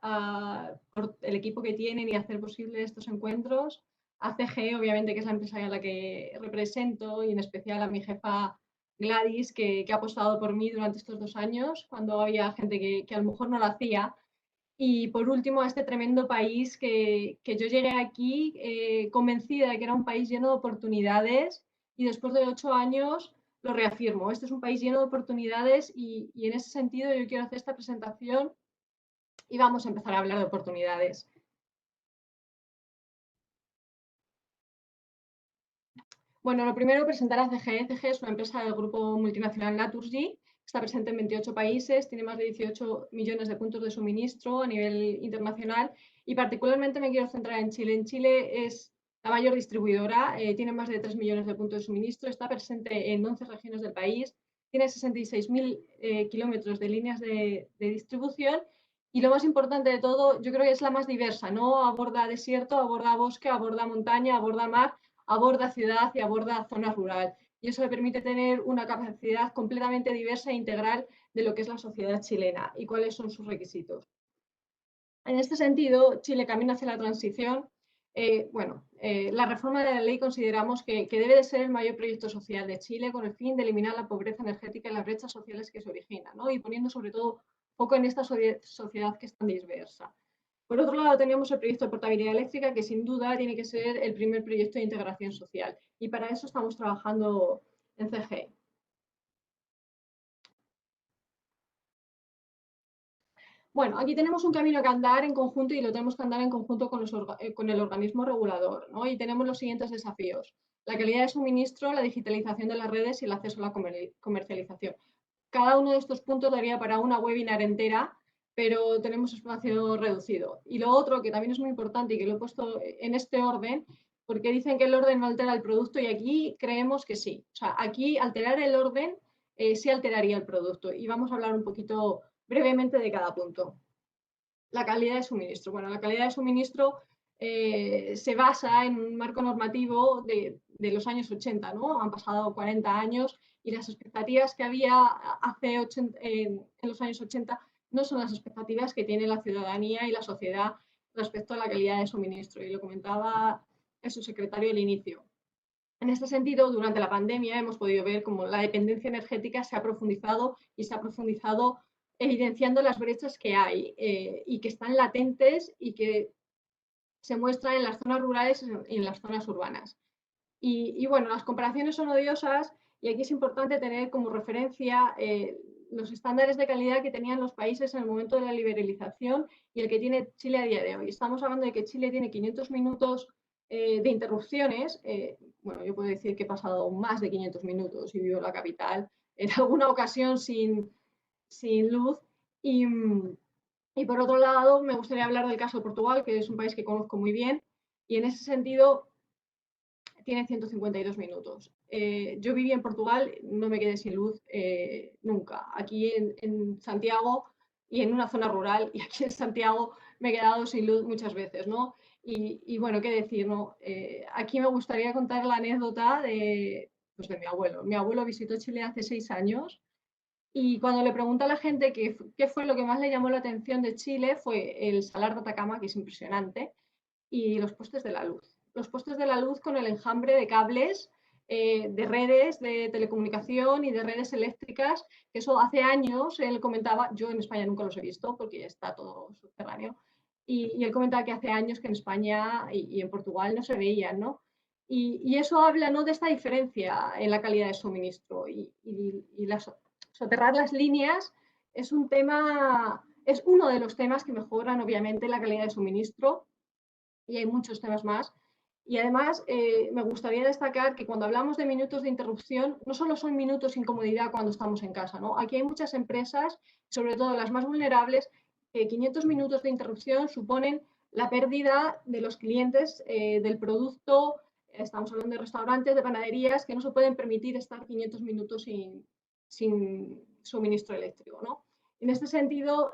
S7: por el equipo que tienen y hacer posible estos encuentros, a CGE, obviamente, que es la empresa a la que represento, y en especial a mi jefa Gladys, que ha apostado por mí durante estos 2 años, cuando había gente que a lo mejor no lo hacía. Y por último, a este tremendo país que yo llegué aquí convencida de que era un país lleno de oportunidades, y después de 8 años lo reafirmo. Este es un país lleno de oportunidades y en ese sentido yo quiero hacer esta presentación y vamos a empezar a hablar de oportunidades. Bueno, lo primero, presentar a CGE. CGE es una empresa del grupo multinacional Naturgy. Está presente en 28 países, tiene más de 18 millones de puntos de suministro a nivel internacional y particularmente me quiero centrar en Chile. En Chile es la mayor distribuidora, tiene más de 3 millones de puntos de suministro, está presente en 11 regiones del país, tiene 66.000 kilómetros de líneas de distribución y lo más importante de todo, yo creo que es la más diversa, ¿no? Aborda desierto, aborda bosque, aborda montaña, aborda mar, aborda ciudad y aborda zona rural. Y eso le permite tener una capacidad completamente diversa e integral de lo que es la sociedad chilena y cuáles son sus requisitos. En este sentido, Chile camina hacia la transición. La reforma de la ley consideramos que debe de ser el mayor proyecto social de Chile con el fin de eliminar la pobreza energética y las brechas sociales que se originan, ¿no? Y poniendo sobre todo foco en esta sociedad que es tan diversa. Por otro lado, tenemos el proyecto de portabilidad eléctrica, que sin duda tiene que ser el primer proyecto de integración social. Y para eso estamos trabajando en CGE. Bueno, aquí tenemos un camino que andar en conjunto y lo tenemos que andar en conjunto con el organismo regulador, ¿no? Y tenemos los siguientes desafíos: la calidad de suministro, la digitalización de las redes y el acceso a la comercialización. Cada uno de estos puntos daría para una webinar entera, pero tenemos espacio reducido. Y lo otro, que también es muy importante y que lo he puesto en este orden, porque dicen que el orden no altera el producto y aquí creemos que sí. O sea, aquí alterar el orden sí alteraría el producto. Y vamos a hablar un poquito brevemente de cada punto. La calidad de suministro. Bueno, la calidad de suministro se basa en un marco normativo de los años 80, ¿no? Han pasado 40 años y las expectativas que había en los años 80 no son las expectativas que tiene la ciudadanía y la sociedad respecto a la calidad de suministro. Y lo comentaba el subsecretario al inicio. En este sentido, durante la pandemia hemos podido ver cómo la dependencia energética se ha profundizado evidenciando las brechas que hay y que están latentes y que se muestran en las zonas rurales y en las zonas urbanas. Y bueno, las comparaciones son odiosas y aquí es importante tener como referencia los estándares de calidad que tenían los países en el momento de la liberalización y el que tiene Chile a día de hoy. Estamos hablando de que Chile tiene 500 minutos de interrupciones. Bueno, yo puedo decir que he pasado más de 500 minutos y vivo en la capital, en alguna ocasión sin luz. Y por otro lado, me gustaría hablar del caso de Portugal, que es un país que conozco muy bien, y en ese sentido tiene 152 minutos. Yo viví en Portugal, no me quedé sin luz nunca. Aquí en Santiago y en una zona rural, y aquí en Santiago me he quedado sin luz muchas veces, ¿no? Y bueno, qué decir, ¿no? Aquí me gustaría contar la anécdota pues de mi abuelo. Mi abuelo visitó Chile hace 6 años y cuando le pregunta a la gente qué fue lo que más le llamó la atención de Chile, fue el Salar de Atacama, que es impresionante, y los postes de la luz. Los postes de la luz con el enjambre de cables, de redes de telecomunicación y de redes eléctricas, que eso hace años él comentaba, yo en España nunca los he visto porque está todo subterráneo, y él comentaba que hace años que en España y en Portugal no se veían, ¿no? Y eso habla, ¿no?, de esta diferencia en la calidad de suministro y soterrar las líneas es un tema, es uno de los temas que mejoran obviamente la calidad de suministro, y hay muchos temas más. Y además me gustaría destacar que cuando hablamos de minutos de interrupción, no solo son minutos sin comodidad cuando estamos en casa, ¿no? Aquí hay muchas empresas, sobre todo las más vulnerables, que 500 minutos de interrupción suponen la pérdida de los clientes del producto. Estamos hablando de restaurantes, de panaderías, que no se pueden permitir estar 500 minutos sin suministro eléctrico, ¿no? En este sentido,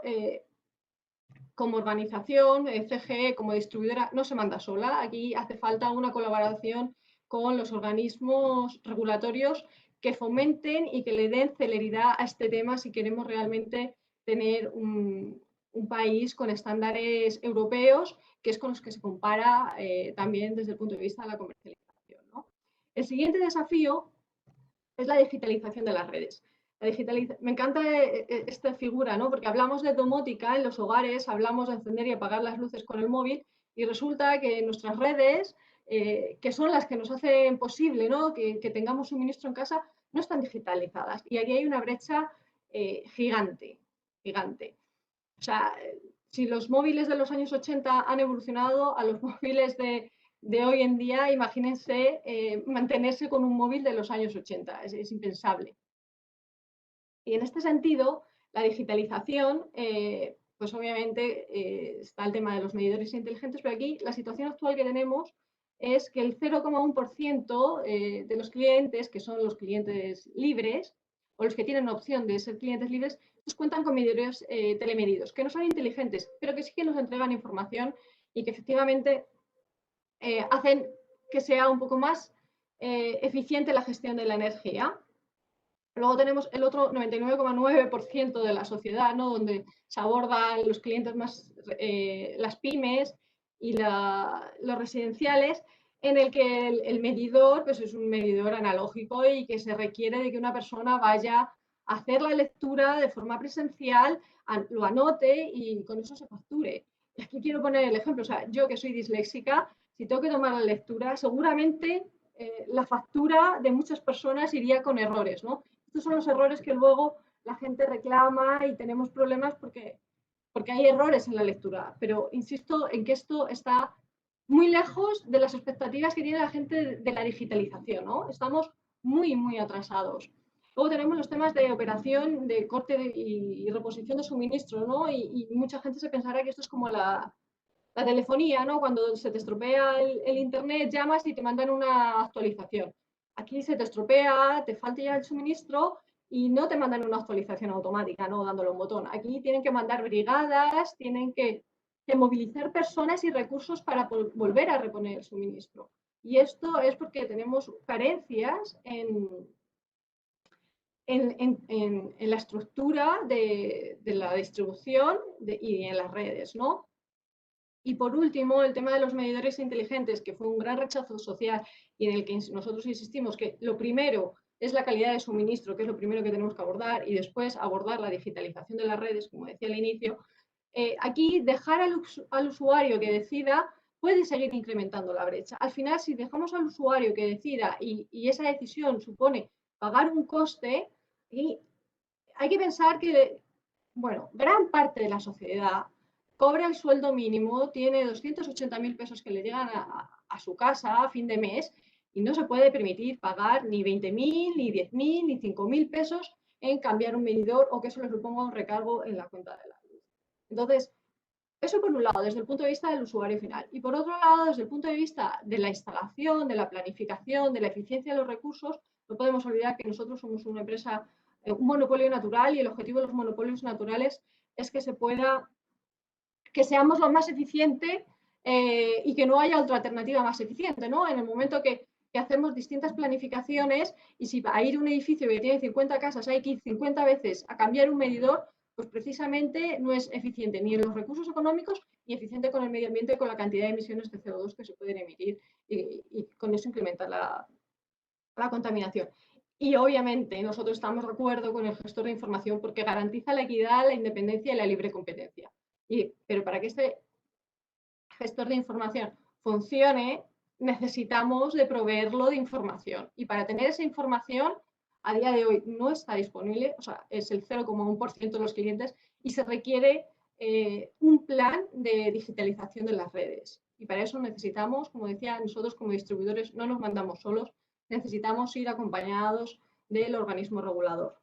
S7: como organización, CGE como distribuidora no se manda sola. Aquí hace falta una colaboración con los organismos regulatorios que fomenten y que le den celeridad a este tema si queremos realmente tener un país con estándares europeos, que es con los que se compara también desde el punto de vista de la comercialización, ¿no? El siguiente desafío es la digitalización de las redes. Me encanta esta figura, ¿no? Porque hablamos de domótica en los hogares, hablamos de encender y apagar las luces con el móvil y resulta que nuestras redes, que son las que nos hacen posible, ¿no?, que tengamos suministro en casa, no están digitalizadas. Y aquí hay una brecha gigante, gigante. O sea, si los móviles de los años 80 han evolucionado a los móviles de hoy en día, imagínense mantenerse con un móvil de los años 80, es impensable. Y en este sentido, la digitalización, pues obviamente está el tema de los medidores inteligentes, pero aquí la situación actual que tenemos es que el 0,1% de los clientes, que son los clientes libres, o los que tienen opción de ser clientes libres, Estos cuentan con medidores telemedidos, que no son inteligentes, pero que sí que nos entregan información y que efectivamente hacen que sea un poco más eficiente la gestión de la energía. Luego tenemos el otro 99,9% de la sociedad, ¿no? Donde se abordan los clientes más, las pymes y los residenciales, en el que el medidor pues es un medidor analógico y que se requiere de que una persona vaya a hacer la lectura de forma presencial, lo anote y con eso se facture. Y aquí quiero poner el ejemplo, o sea, yo que soy disléxica, si tengo que tomar la lectura, seguramente la factura de muchas personas iría con errores, ¿no? Estos son los errores que luego la gente reclama y tenemos problemas porque hay errores en la lectura. Pero insisto en que esto está muy lejos de las expectativas que tiene la gente de la digitalización, ¿no? Estamos muy, muy atrasados. Luego tenemos los temas de operación, de corte y reposición de suministro, ¿no? Y mucha gente se pensará que esto es como la telefonía, ¿no? Cuando se te estropea el internet, llamas y te mandan una actualización. Aquí se te estropea, te falta ya el suministro y no te mandan una actualización automática, ¿no? Dándole un botón. Aquí tienen que mandar brigadas, tienen que movilizar personas y recursos para volver a reponer el suministro. Y esto es porque tenemos carencias en la estructura de la distribución y en las redes, ¿no? Y por último, el tema de los medidores inteligentes, que fue un gran rechazo social y en el que nosotros insistimos que lo primero es la calidad de suministro, que es lo primero que tenemos que abordar, y después abordar la digitalización de las redes, como decía al inicio. Aquí dejar al usuario que decida puede seguir incrementando la brecha. Al final, si dejamos al usuario que decida y esa decisión supone pagar un coste, y hay que pensar que, bueno, gran parte de la sociedad cobra el sueldo mínimo, tiene 280.000 pesos que le llegan a su casa a fin de mes y no se puede permitir pagar ni 20.000, ni 10.000, ni 5.000 pesos en cambiar un medidor o que eso le suponga un recargo en la cuenta de la luz. Entonces, eso por un lado, desde el punto de vista del usuario final. Y por otro lado, desde el punto de vista de la instalación, de la planificación, de la eficiencia de los recursos, no podemos olvidar que nosotros somos una empresa, un monopolio natural, y el objetivo de los monopolios naturales es que que seamos lo más eficiente y que no haya otra alternativa más eficiente, ¿no? En el momento que hacemos distintas planificaciones y si va a ir un edificio que tiene 50 casas hay que ir 50 veces a cambiar un medidor, pues precisamente no es eficiente ni en los recursos económicos ni eficiente con el medio ambiente, con la cantidad de emisiones de CO2 que se pueden emitir y con eso incrementar la contaminación. Y obviamente nosotros estamos de acuerdo con el gestor de información porque garantiza la equidad, la independencia y la libre competencia. Pero para que este gestor de información funcione, necesitamos de proveerlo de información. Y para tener esa información, a día de hoy no está disponible, o sea, es el 0,1% de los clientes y se requiere un plan de digitalización de las redes. Y para eso necesitamos, como decía, nosotros como distribuidores no nos mandamos solos, necesitamos ir acompañados del organismo regulador.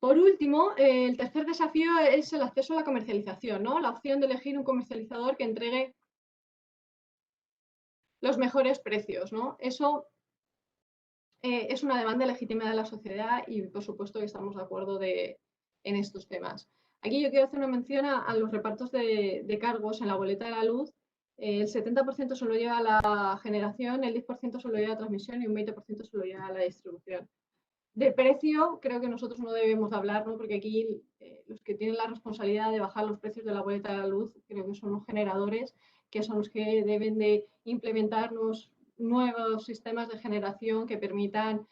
S7: Por último, el tercer desafío es el acceso a la comercialización, ¿no? La opción de elegir un comercializador que entregue los mejores precios, ¿no? Eso es una demanda legítima de la sociedad y, por supuesto, que estamos de acuerdo en estos temas. Aquí yo quiero hacer una mención a los repartos de cargos en la boleta de la luz. El 70% se lo lleva a la generación, el 10% se lo lleva a la transmisión y un 20% se lo lleva a la distribución. De precio, creo que nosotros no debemos hablar, ¿no? Porque aquí los que tienen la responsabilidad de bajar los precios de la boleta de la luz, creo que son los generadores, que son los que deben de implementarnos nuevos sistemas de generación que permitan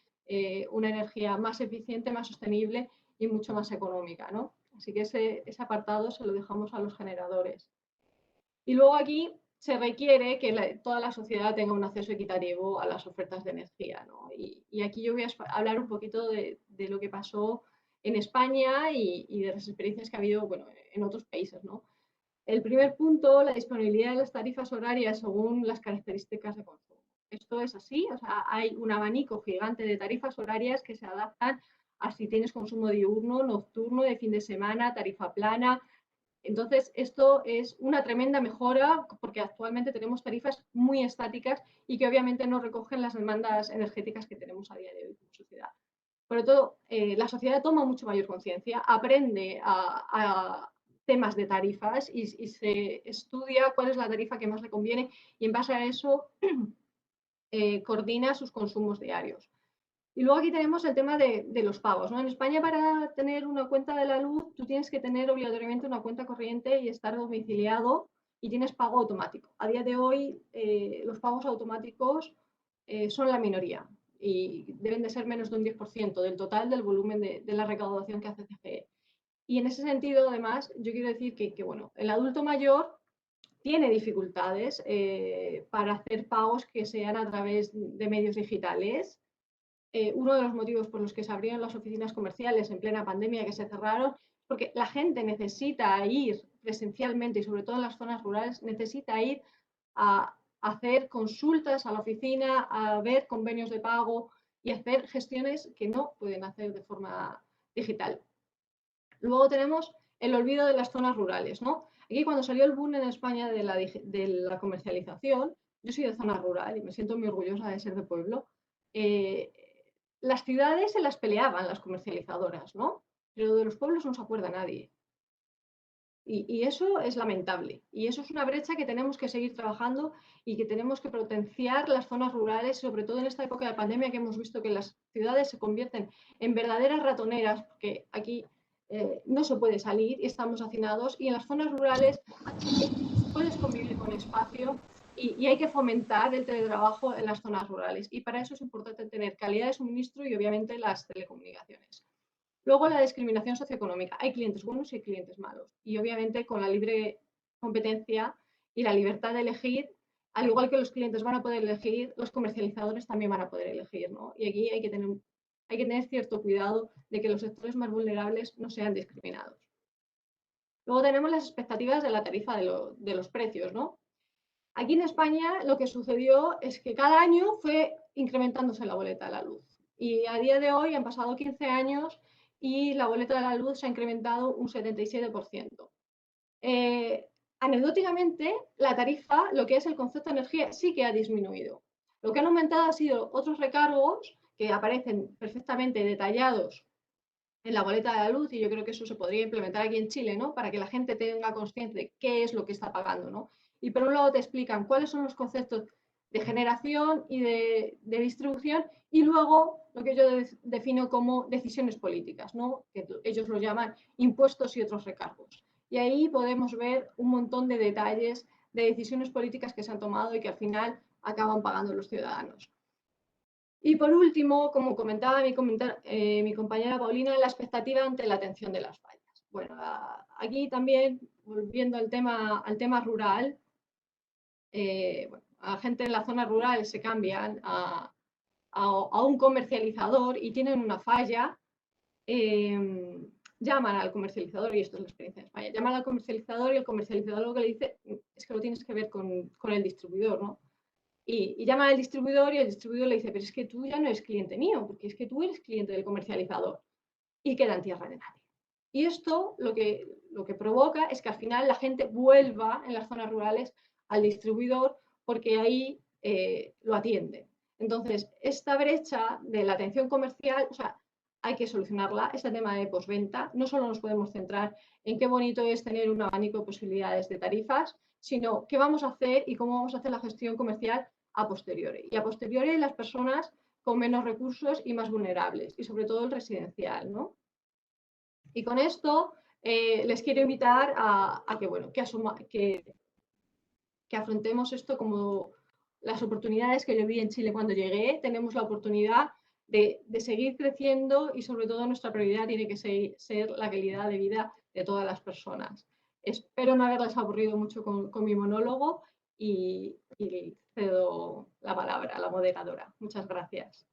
S7: una energía más eficiente, más sostenible y mucho más económica, ¿no? Así que ese apartado se lo dejamos a los generadores. Y luego aquí se requiere que toda la sociedad tenga un acceso equitativo a las ofertas de energía, ¿no? Y aquí yo voy a hablar un poquito de lo que pasó en España y de las experiencias que ha habido, bueno, en otros países, ¿no? El primer punto, la disponibilidad de las tarifas horarias según las características de consumo. Esto es así, o sea, hay un abanico gigante de tarifas horarias que se adaptan a si tienes consumo diurno, nocturno, de fin de semana, tarifa plana. Entonces, esto es una tremenda mejora porque actualmente tenemos tarifas muy estáticas y que obviamente no recogen las demandas energéticas que tenemos a día de hoy como sociedad. Por lo tanto, la sociedad toma mucho mayor conciencia, aprende a temas de tarifas y se estudia cuál es la tarifa que más le conviene y en base a eso coordina sus consumos diarios. Y luego aquí tenemos el tema de los pagos, ¿no? En España, para tener una cuenta de la luz, tú tienes que tener obligatoriamente una cuenta corriente y estar domiciliado y tienes pago automático. A día de hoy, los pagos automáticos son la minoría y deben de ser menos de un 10% del total del volumen de la recaudación que hace CFE. Y en ese sentido, además, yo quiero decir que bueno, el adulto mayor tiene dificultades para hacer pagos que sean a través de medios digitales. Uno de los motivos por los que se abrieron las oficinas comerciales en plena pandemia, que se cerraron, porque la gente necesita ir presencialmente y sobre todo en las zonas rurales, necesita ir a hacer consultas a la oficina, a ver convenios de pago y hacer gestiones que no pueden hacer de forma digital. Luego tenemos el olvido de las zonas rurales, ¿no? Aquí cuando salió el boom en España de la comercialización, yo soy de zona rural y me siento muy orgullosa de ser de pueblo, las ciudades se las peleaban las comercializadoras, ¿no? Pero de los pueblos no se acuerda nadie. Y eso es lamentable. Y eso es una brecha que tenemos que seguir trabajando y que tenemos que potenciar las zonas rurales, sobre todo en esta época de pandemia que hemos visto que las ciudades se convierten en verdaderas ratoneras, porque aquí no se puede salir y estamos hacinados. Y en las zonas rurales puedes convivir con espacio y hay que fomentar el teletrabajo en las zonas rurales. Y para eso es importante tener calidad de suministro y obviamente las telecomunicaciones. Luego la discriminación socioeconómica. Hay clientes buenos y hay clientes malos. Y obviamente con la libre competencia y la libertad de elegir, al igual que los clientes van a poder elegir, los comercializadores también van a poder elegir, ¿no? Y aquí hay que tener cierto cuidado de que los sectores más vulnerables no sean discriminados. Luego tenemos las expectativas de la tarifa de los precios, ¿no? Aquí en España lo que sucedió es que cada año fue incrementándose la boleta de la luz. Y a día de hoy han pasado 15 años y la boleta de la luz se ha incrementado un 77%. Anecdóticamente, la tarifa, lo que es el concepto de energía, sí que ha disminuido. Lo que han aumentado han sido otros recargos que aparecen perfectamente detallados en la boleta de la luz, y yo creo que eso se podría implementar aquí en Chile, ¿no? Para que la gente tenga consciencia de qué es lo que está pagando, ¿no? Y por un lado te explican cuáles son los conceptos de generación y de distribución, y luego lo que yo defino como decisiones políticas, ¿no? Que ellos lo llaman impuestos y otros recargos. Y ahí podemos ver un montón de detalles de decisiones políticas que se han tomado y que al final acaban pagando los ciudadanos. Y por último, como comentaba mi compañera Paulina, la expectativa ante la atención de las fallas. Bueno, aquí también, volviendo al tema rural, bueno, a gente en la zona rural se cambian a un comercializador y tienen una falla, llaman al comercializador, y esto es la experiencia en España, llaman al comercializador y el comercializador lo que le dice es que lo tienes que ver con el distribuidor, ¿no? Y llaman al distribuidor y el distribuidor le dice, pero es que tú ya no eres cliente mío, porque es que tú eres cliente del comercializador, y queda en tierra de nadie. Y esto lo que provoca es que al final la gente vuelva en las zonas rurales al distribuidor porque ahí lo atienden. Entonces, esta brecha de la atención comercial, o sea, hay que solucionarla, este tema de postventa. No solo nos podemos centrar en qué bonito es tener un abanico de posibilidades de tarifas, sino qué vamos a hacer y cómo vamos a hacer la gestión comercial a posteriori. Y a posteriori las personas con menos recursos y más vulnerables, y sobre todo el residencial, ¿no? Y con esto les quiero invitar a que, bueno, que afrontemos esto como las oportunidades que yo vi en Chile cuando llegué. Tenemos la oportunidad de seguir creciendo y sobre todo nuestra prioridad tiene que ser la calidad de vida de todas las personas. Espero no haberles aburrido mucho con mi monólogo y cedo la palabra a la moderadora. Muchas gracias.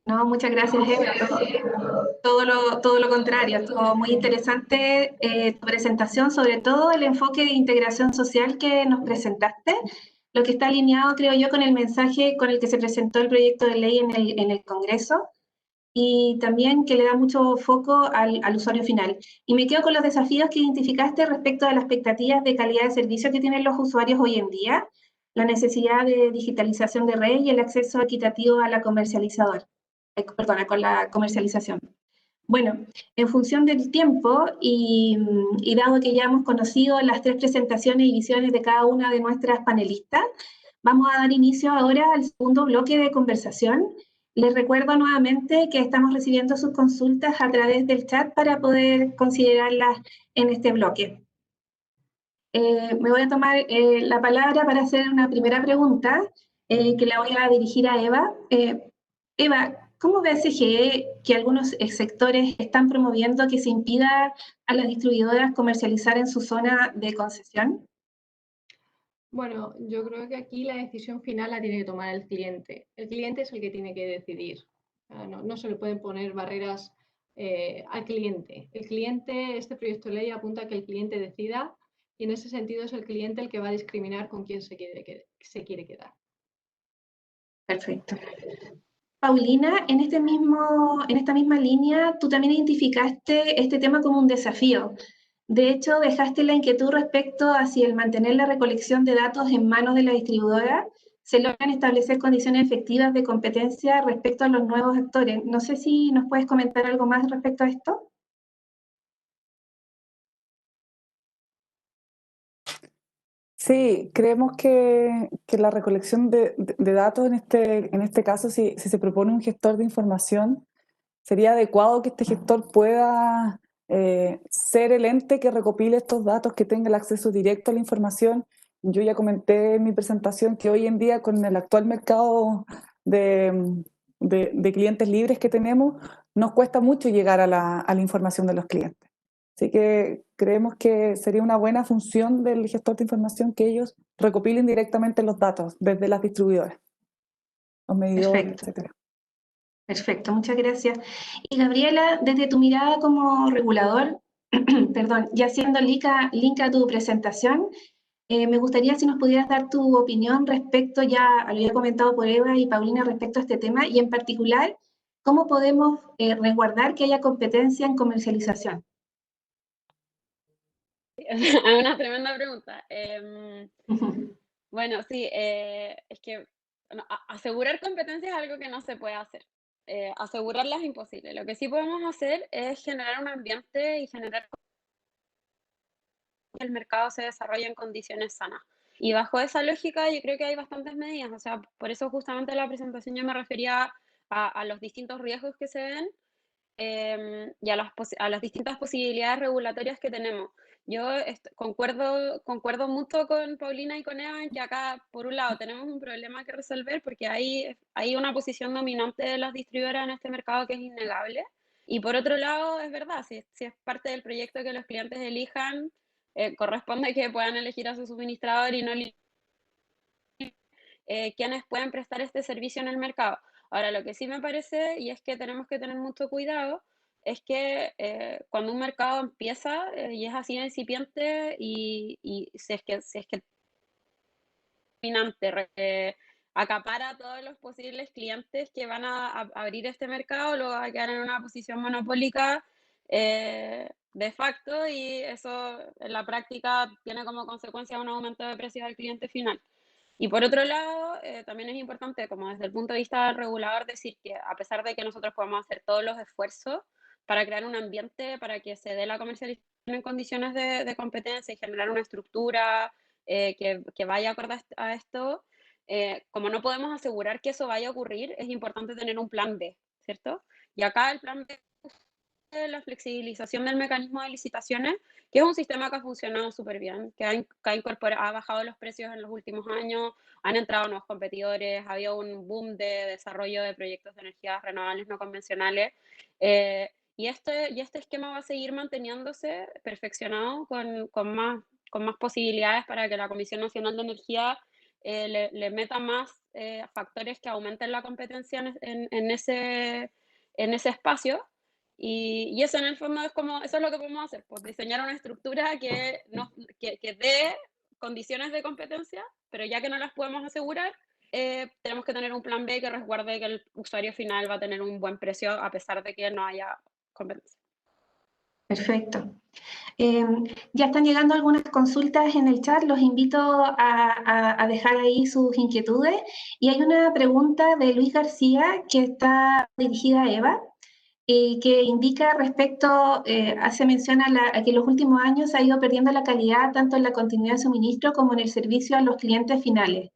S3: No, muchas gracias, Eva. Todo lo contrario, estuvo muy interesante tu presentación, sobre todo el enfoque de integración social que nos presentaste, lo que está alineado, creo yo, con el mensaje con el que se presentó el proyecto de ley en el Congreso. y también que le da mucho foco al usuario final. Y me quedo con los desafíos que identificaste respecto a las expectativas de calidad de servicio que tienen los usuarios hoy en día, la necesidad de digitalización de red y el acceso equitativo a la comercialización. Bueno, en función del tiempo y dado que ya hemos conocido las 3 presentaciones y visiones de cada una de nuestras panelistas, vamos a dar inicio ahora al segundo bloque de conversación. Les recuerdo nuevamente que estamos recibiendo sus consultas a través del chat para poder considerarlas en este bloque. Me voy a tomar la palabra para hacer una primera pregunta que la voy a dirigir a Eva. Eva, ¿cómo ve SGE que algunos sectores están promoviendo que se impida a las distribuidoras comercializar en su zona de concesión?
S7: Bueno, yo creo que aquí la decisión final la tiene que tomar el cliente. El cliente es el que tiene que decidir. No se le pueden poner barreras al cliente. El cliente, este proyecto de ley apunta a que el cliente decida y en ese sentido es el cliente el que va a discriminar con quién se quiere quedar.
S3: Perfecto. Paulina, en esta misma línea, tú también identificaste este tema como un desafío. De hecho, dejaste la inquietud respecto a si el mantener la recolección de datos en manos de la distribuidora se logran establecer condiciones efectivas de competencia respecto a los nuevos actores. No sé si nos puedes comentar algo más respecto a esto.
S6: Sí, creemos que la recolección de datos en este caso, si se propone un gestor de información, sería adecuado que este gestor pueda ser el ente que recopile estos datos, que tenga el acceso directo a la información. Yo ya comenté en mi presentación que hoy en día con el actual mercado de clientes libres que tenemos, nos cuesta mucho llegar a la información de los clientes. Así que creemos que sería una buena función del gestor de información que ellos recopilen directamente los datos desde las distribuidoras, los medidores, etc.
S3: Perfecto, muchas gracias. Y Gabriela, desde tu mirada como regulador, perdón, ya haciendo link a tu presentación, me gustaría si nos pudieras dar tu opinión respecto, ya lo había comentado por Eva y Paulina respecto a este tema, y en particular, ¿cómo podemos resguardar que haya competencia en comercialización?
S4: Es una tremenda pregunta. Bueno, sí, es que asegurar competencia es algo que no se puede hacer. Asegurarla es imposible. Lo que sí podemos hacer es generar un ambiente y generar que el mercado se desarrolle en condiciones sanas. Y bajo esa lógica yo creo que hay bastantes medidas. O sea, por eso justamente en la presentación yo me refería a los distintos riesgos que se ven y a las distintas posibilidades regulatorias que tenemos. Yo concuerdo mucho con Paulina y con Eva en que acá, por un lado, tenemos un problema que resolver porque hay una posición dominante de las distribuidoras en este mercado que es innegable. Y por otro lado, es verdad, si es parte del proyecto que los clientes elijan, corresponde que puedan elegir a su suministrador y no quienes pueden prestar este servicio en el mercado. Ahora, lo que sí me parece, y es que tenemos que tener mucho cuidado, es que cuando un mercado empieza y es así incipiente y si es que dominante acapara a todos los posibles clientes que van a abrir este mercado, luego va a quedar en una posición monopólica de facto y eso en la práctica tiene como consecuencia un aumento de precios al cliente final. Y por otro lado, también es importante, como desde el punto de vista regulador, decir que a pesar de que nosotros podemos hacer todos los esfuerzos para crear un ambiente para que se dé la comercialización en condiciones de competencia y generar una estructura que vaya acorde a esto, como no podemos asegurar que eso vaya a ocurrir, es importante tener un plan B, ¿cierto? Y acá el plan B es la flexibilización del mecanismo de licitaciones, que es un sistema que ha funcionado súper bien, que ha bajado los precios en los últimos años, han entrado nuevos competidores, ha habido un boom de desarrollo de proyectos de energías renovables no convencionales. Y este esquema va a seguir manteniéndose perfeccionado con más posibilidades para que la Comisión Nacional de Energía le meta más factores que aumenten la competencia en ese espacio. Y eso en el fondo eso es lo que podemos hacer, pues diseñar una estructura que dé condiciones de competencia, pero ya que no las podemos asegurar, tenemos que tener un plan B que resguarde que el usuario final va a tener un buen precio a pesar de que no haya competencia.
S3: Perfecto. Ya están llegando algunas consultas en el chat, los invito a dejar ahí sus inquietudes. Y hay una pregunta de Luis García que está dirigida a Eva, que indica respecto, hace mención a que en los últimos años se ha ido perdiendo la calidad tanto en la continuidad de suministro como en el servicio a los clientes finales.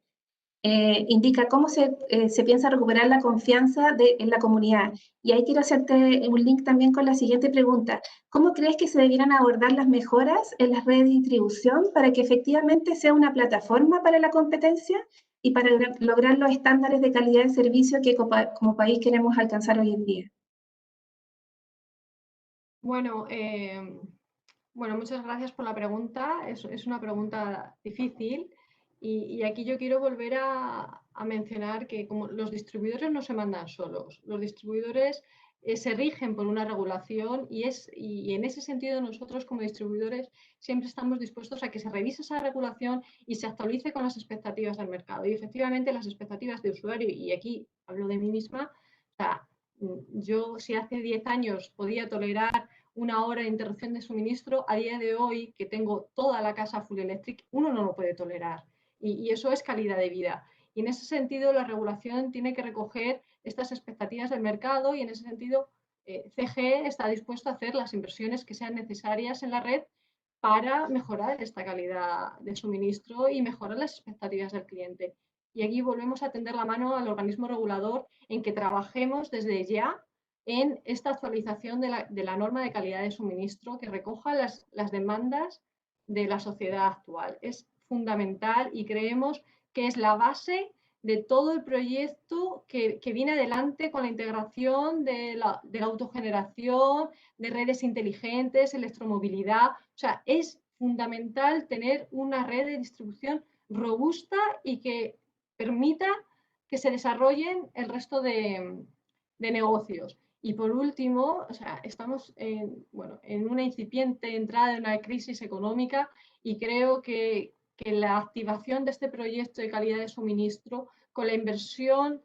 S3: Indica cómo se piensa recuperar la confianza en la comunidad. Y ahí quiero hacerte un link también con la siguiente pregunta. ¿Cómo crees que se debieran abordar las mejoras en las redes de distribución para que efectivamente sea una plataforma para la competencia y para lograr los estándares de calidad de servicio que como país queremos alcanzar hoy en día?
S7: Bueno, muchas gracias por la pregunta. Es una pregunta difícil y aquí yo quiero volver a mencionar que como los distribuidores no se mandan solos, los distribuidores se rigen por una regulación y en ese sentido nosotros como distribuidores siempre estamos dispuestos a que se revise esa regulación y se actualice con las expectativas del mercado. Y efectivamente las expectativas de usuario, y aquí hablo de mí misma, o sea, yo si hace 10 años podía tolerar una hora de interrupción de suministro, a día de hoy, que tengo toda la casa full electric, uno no lo puede tolerar. Y eso es calidad de vida. Y en ese sentido, la regulación tiene que recoger estas expectativas del mercado y en ese sentido, CGE está dispuesto a hacer las inversiones que sean necesarias en la red para mejorar esta calidad de suministro y mejorar las expectativas del cliente. Y aquí volvemos a tender la mano al organismo regulador en que trabajemos desde ya en esta actualización de la norma de calidad de suministro que recoja las demandas de la sociedad actual. Es fundamental y creemos que es la base de todo el proyecto que viene adelante con la integración de la autogeneración, de redes inteligentes, electromovilidad. O sea, es fundamental tener una red de distribución robusta y que permita que se desarrollen el resto de negocios. Y por último, o sea, estamos en una incipiente entrada en una crisis económica y creo que la activación de este proyecto de calidad de suministro con la inversión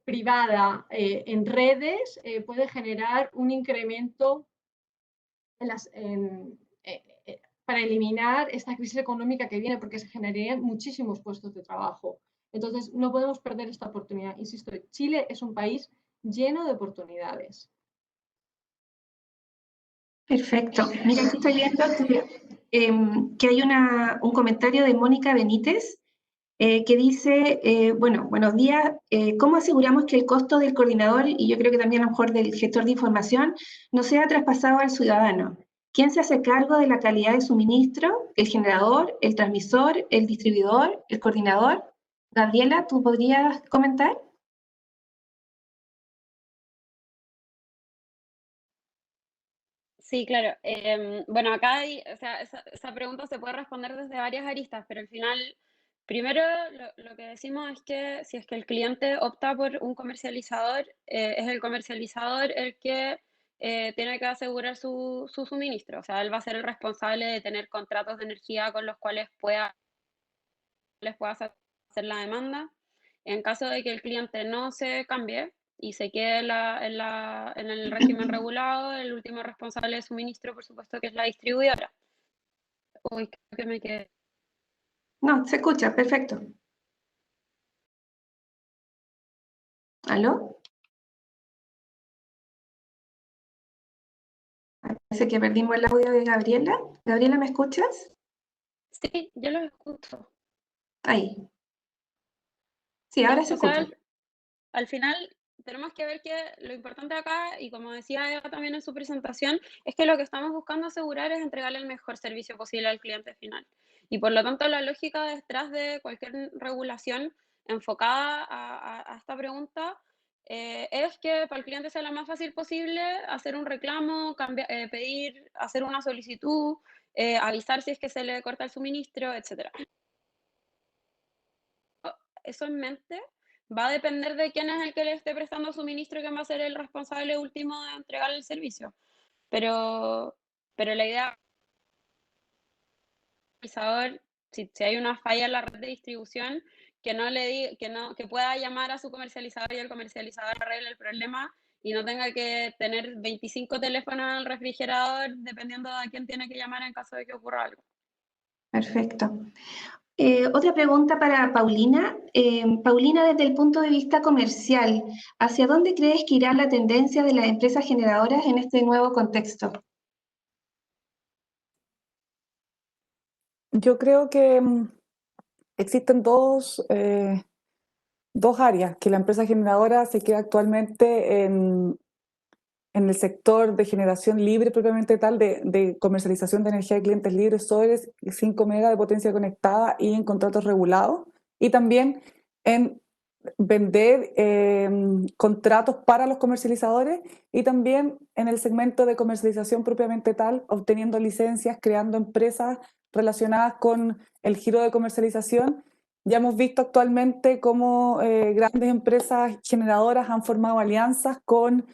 S7: privada en redes puede generar un incremento para eliminar esta crisis económica que viene, porque se generarían muchísimos puestos de trabajo. Entonces, no podemos perder esta oportunidad. Insisto, Chile es un país lleno de oportunidades.
S3: Perfecto. Mira, aquí estoy viendo que hay un comentario de Mónica Benítez que dice, buenos días, ¿cómo aseguramos que el costo del coordinador, y yo creo que también a lo mejor del gestor de información, no sea traspasado al ciudadano? ¿Quién se hace cargo de la calidad de suministro? ¿El generador, el transmisor, el distribuidor, el coordinador? Gabriela, ¿tú podrías comentar?
S4: Sí, claro. Bueno, acá o sea, esa pregunta se puede responder desde varias aristas, pero al final, primero lo que decimos es que si es que el cliente opta por un comercializador, es el comercializador el que tiene que asegurar su suministro. O sea, él va a ser el responsable de tener contratos de energía con los cuales les pueda hacer la demanda. En caso de que el cliente no se cambie y se quede en el régimen regulado, el último responsable de suministro, por supuesto, que es la distribuidora. Uy, creo que me quedé.
S3: No, se escucha, perfecto. ¿Aló? Parece que perdimos el audio de Gabriela. Gabriela, ¿me escuchas?
S4: Sí, yo los escucho.
S3: Ahí. Sí, ahora se
S4: O sea,
S3: escucha.
S4: al final tenemos que ver que lo importante acá, y como decía Eva también en su presentación, es que lo que estamos buscando asegurar es entregarle el mejor servicio posible al cliente final. Y por lo tanto, la lógica detrás de cualquier regulación enfocada a esta pregunta es que para el cliente sea lo más fácil posible hacer un reclamo, pedir, hacer una solicitud, avisar si es que se le corta el suministro, etc. Eso en mente, va a depender de quién es el que le esté prestando suministro, quién va a ser el responsable último de entregar el servicio. Pero la idea si hay una falla en la red de distribución, que pueda llamar a su comercializador y el comercializador arregle el problema y no tenga que tener 25 teléfonos en el refrigerador dependiendo de a quién tiene que llamar en caso de que ocurra algo.
S3: Perfecto. Otra pregunta para Paulina. Paulina, desde el punto de vista comercial, ¿hacia dónde crees que irá la tendencia de las empresas generadoras en este nuevo contexto?
S6: Yo creo que existen dos áreas, que la empresa generadora se queda actualmente en el sector de generación libre propiamente tal, de comercialización de energía de clientes libres sobre 5 megas de potencia conectada y en contratos regulados, y también en vender contratos para los comercializadores y también en el segmento de comercialización propiamente tal, obteniendo licencias, creando empresas relacionadas con el giro de comercialización. Ya hemos visto actualmente cómo grandes empresas generadoras han formado alianzas con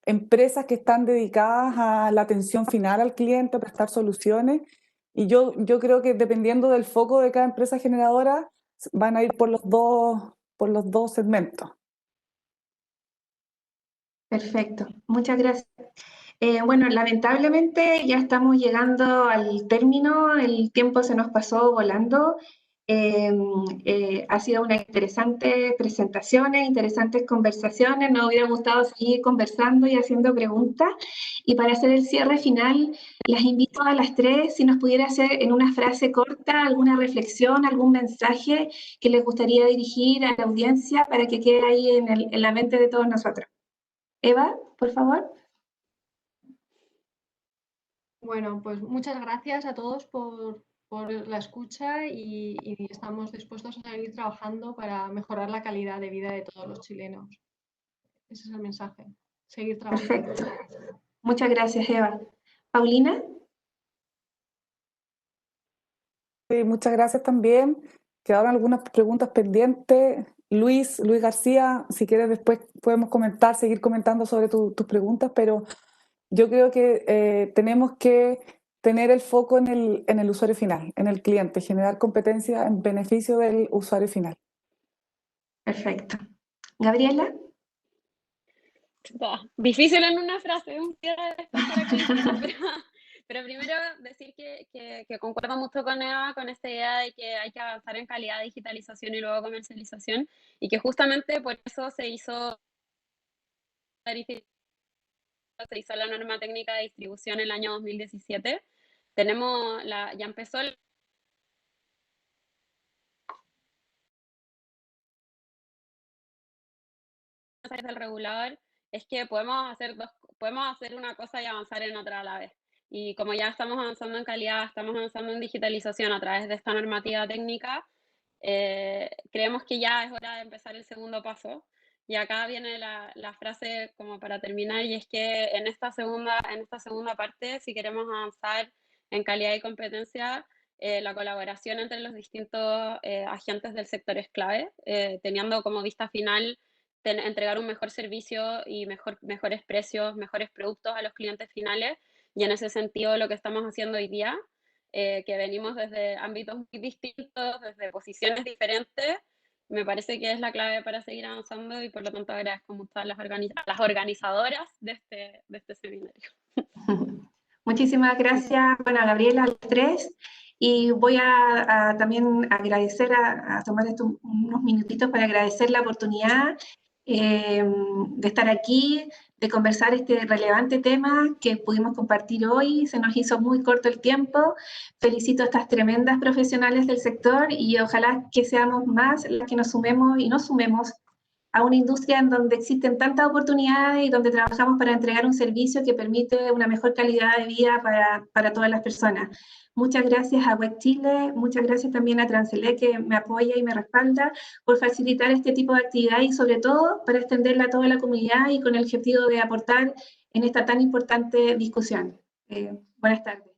S6: empresas que están dedicadas a la atención final al cliente, a prestar soluciones. Y yo creo que dependiendo del foco de cada empresa generadora, van a ir por los dos segmentos.
S3: Perfecto, muchas gracias. Bueno, lamentablemente ya estamos llegando al término, el tiempo se nos pasó volando. Ha sido una interesante presentaciones, interesantes conversaciones, nos hubiera gustado seguir conversando y haciendo preguntas. Y para hacer el cierre final, las invito a las tres, si nos pudiera hacer en una frase corta alguna reflexión, algún mensaje que les gustaría dirigir a la audiencia para que quede ahí en la mente de todos nosotros. Eva, por favor.
S7: Bueno, pues muchas gracias a todos por la escucha y estamos dispuestos a seguir trabajando para mejorar la calidad de vida de todos los chilenos. Ese es el mensaje, seguir trabajando.
S3: Perfecto. Muchas gracias, Eva. Paulina.
S6: Sí, muchas gracias también. Quedaron algunas preguntas pendientes. Luis García, si quieres después podemos seguir comentando sobre tus preguntas, pero yo creo que tenemos que tener el foco en el usuario final, en el cliente, generar competencia en beneficio del usuario final.
S3: Perfecto. Gabriela.
S4: Difícil en una frase, un cierre de estas características, pero primero decir que concuerdo mucho con Eva con esta idea de que hay que avanzar en calidad de digitalización y luego comercialización, y que justamente por eso se hizo la norma técnica de distribución en el año 2017. Ya empezó el del regulador, es que podemos hacer una cosa y avanzar en otra a la vez. Y como ya estamos avanzando en calidad, estamos avanzando en digitalización a través de esta normativa técnica, creemos que ya es hora de empezar el segundo paso. Y acá viene la frase como para terminar, y es que en esta segunda parte, si queremos avanzar en calidad y competencia, la colaboración entre los distintos agentes del sector es clave, teniendo como vista final entregar un mejor servicio y mejores precios, mejores productos a los clientes finales. Y en ese sentido, lo que estamos haciendo hoy día, que venimos desde ámbitos muy distintos, desde posiciones diferentes, me parece que es la clave para seguir avanzando, y por lo tanto agradezco mucho a las organizadoras de este seminario.
S3: Muchísimas gracias, bueno, a Gabriela, a los tres. Y voy a también agradecer, a tomar unos minutitos para agradecer la oportunidad de estar aquí, de conversar este relevante tema que pudimos compartir hoy. Se nos hizo muy corto el tiempo. Felicito a estas tremendas profesionales del sector y ojalá que seamos más las que nos sumemos y nos sumemos a una industria en donde existen tantas oportunidades y donde trabajamos para entregar un servicio que permite una mejor calidad de vida para todas las personas. Muchas gracias a WEC Chile, muchas gracias también a Transelec, que me apoya y me respalda por facilitar este tipo de actividad y sobre todo para extenderla a toda la comunidad y con el objetivo de aportar en esta tan importante discusión. Buenas tardes.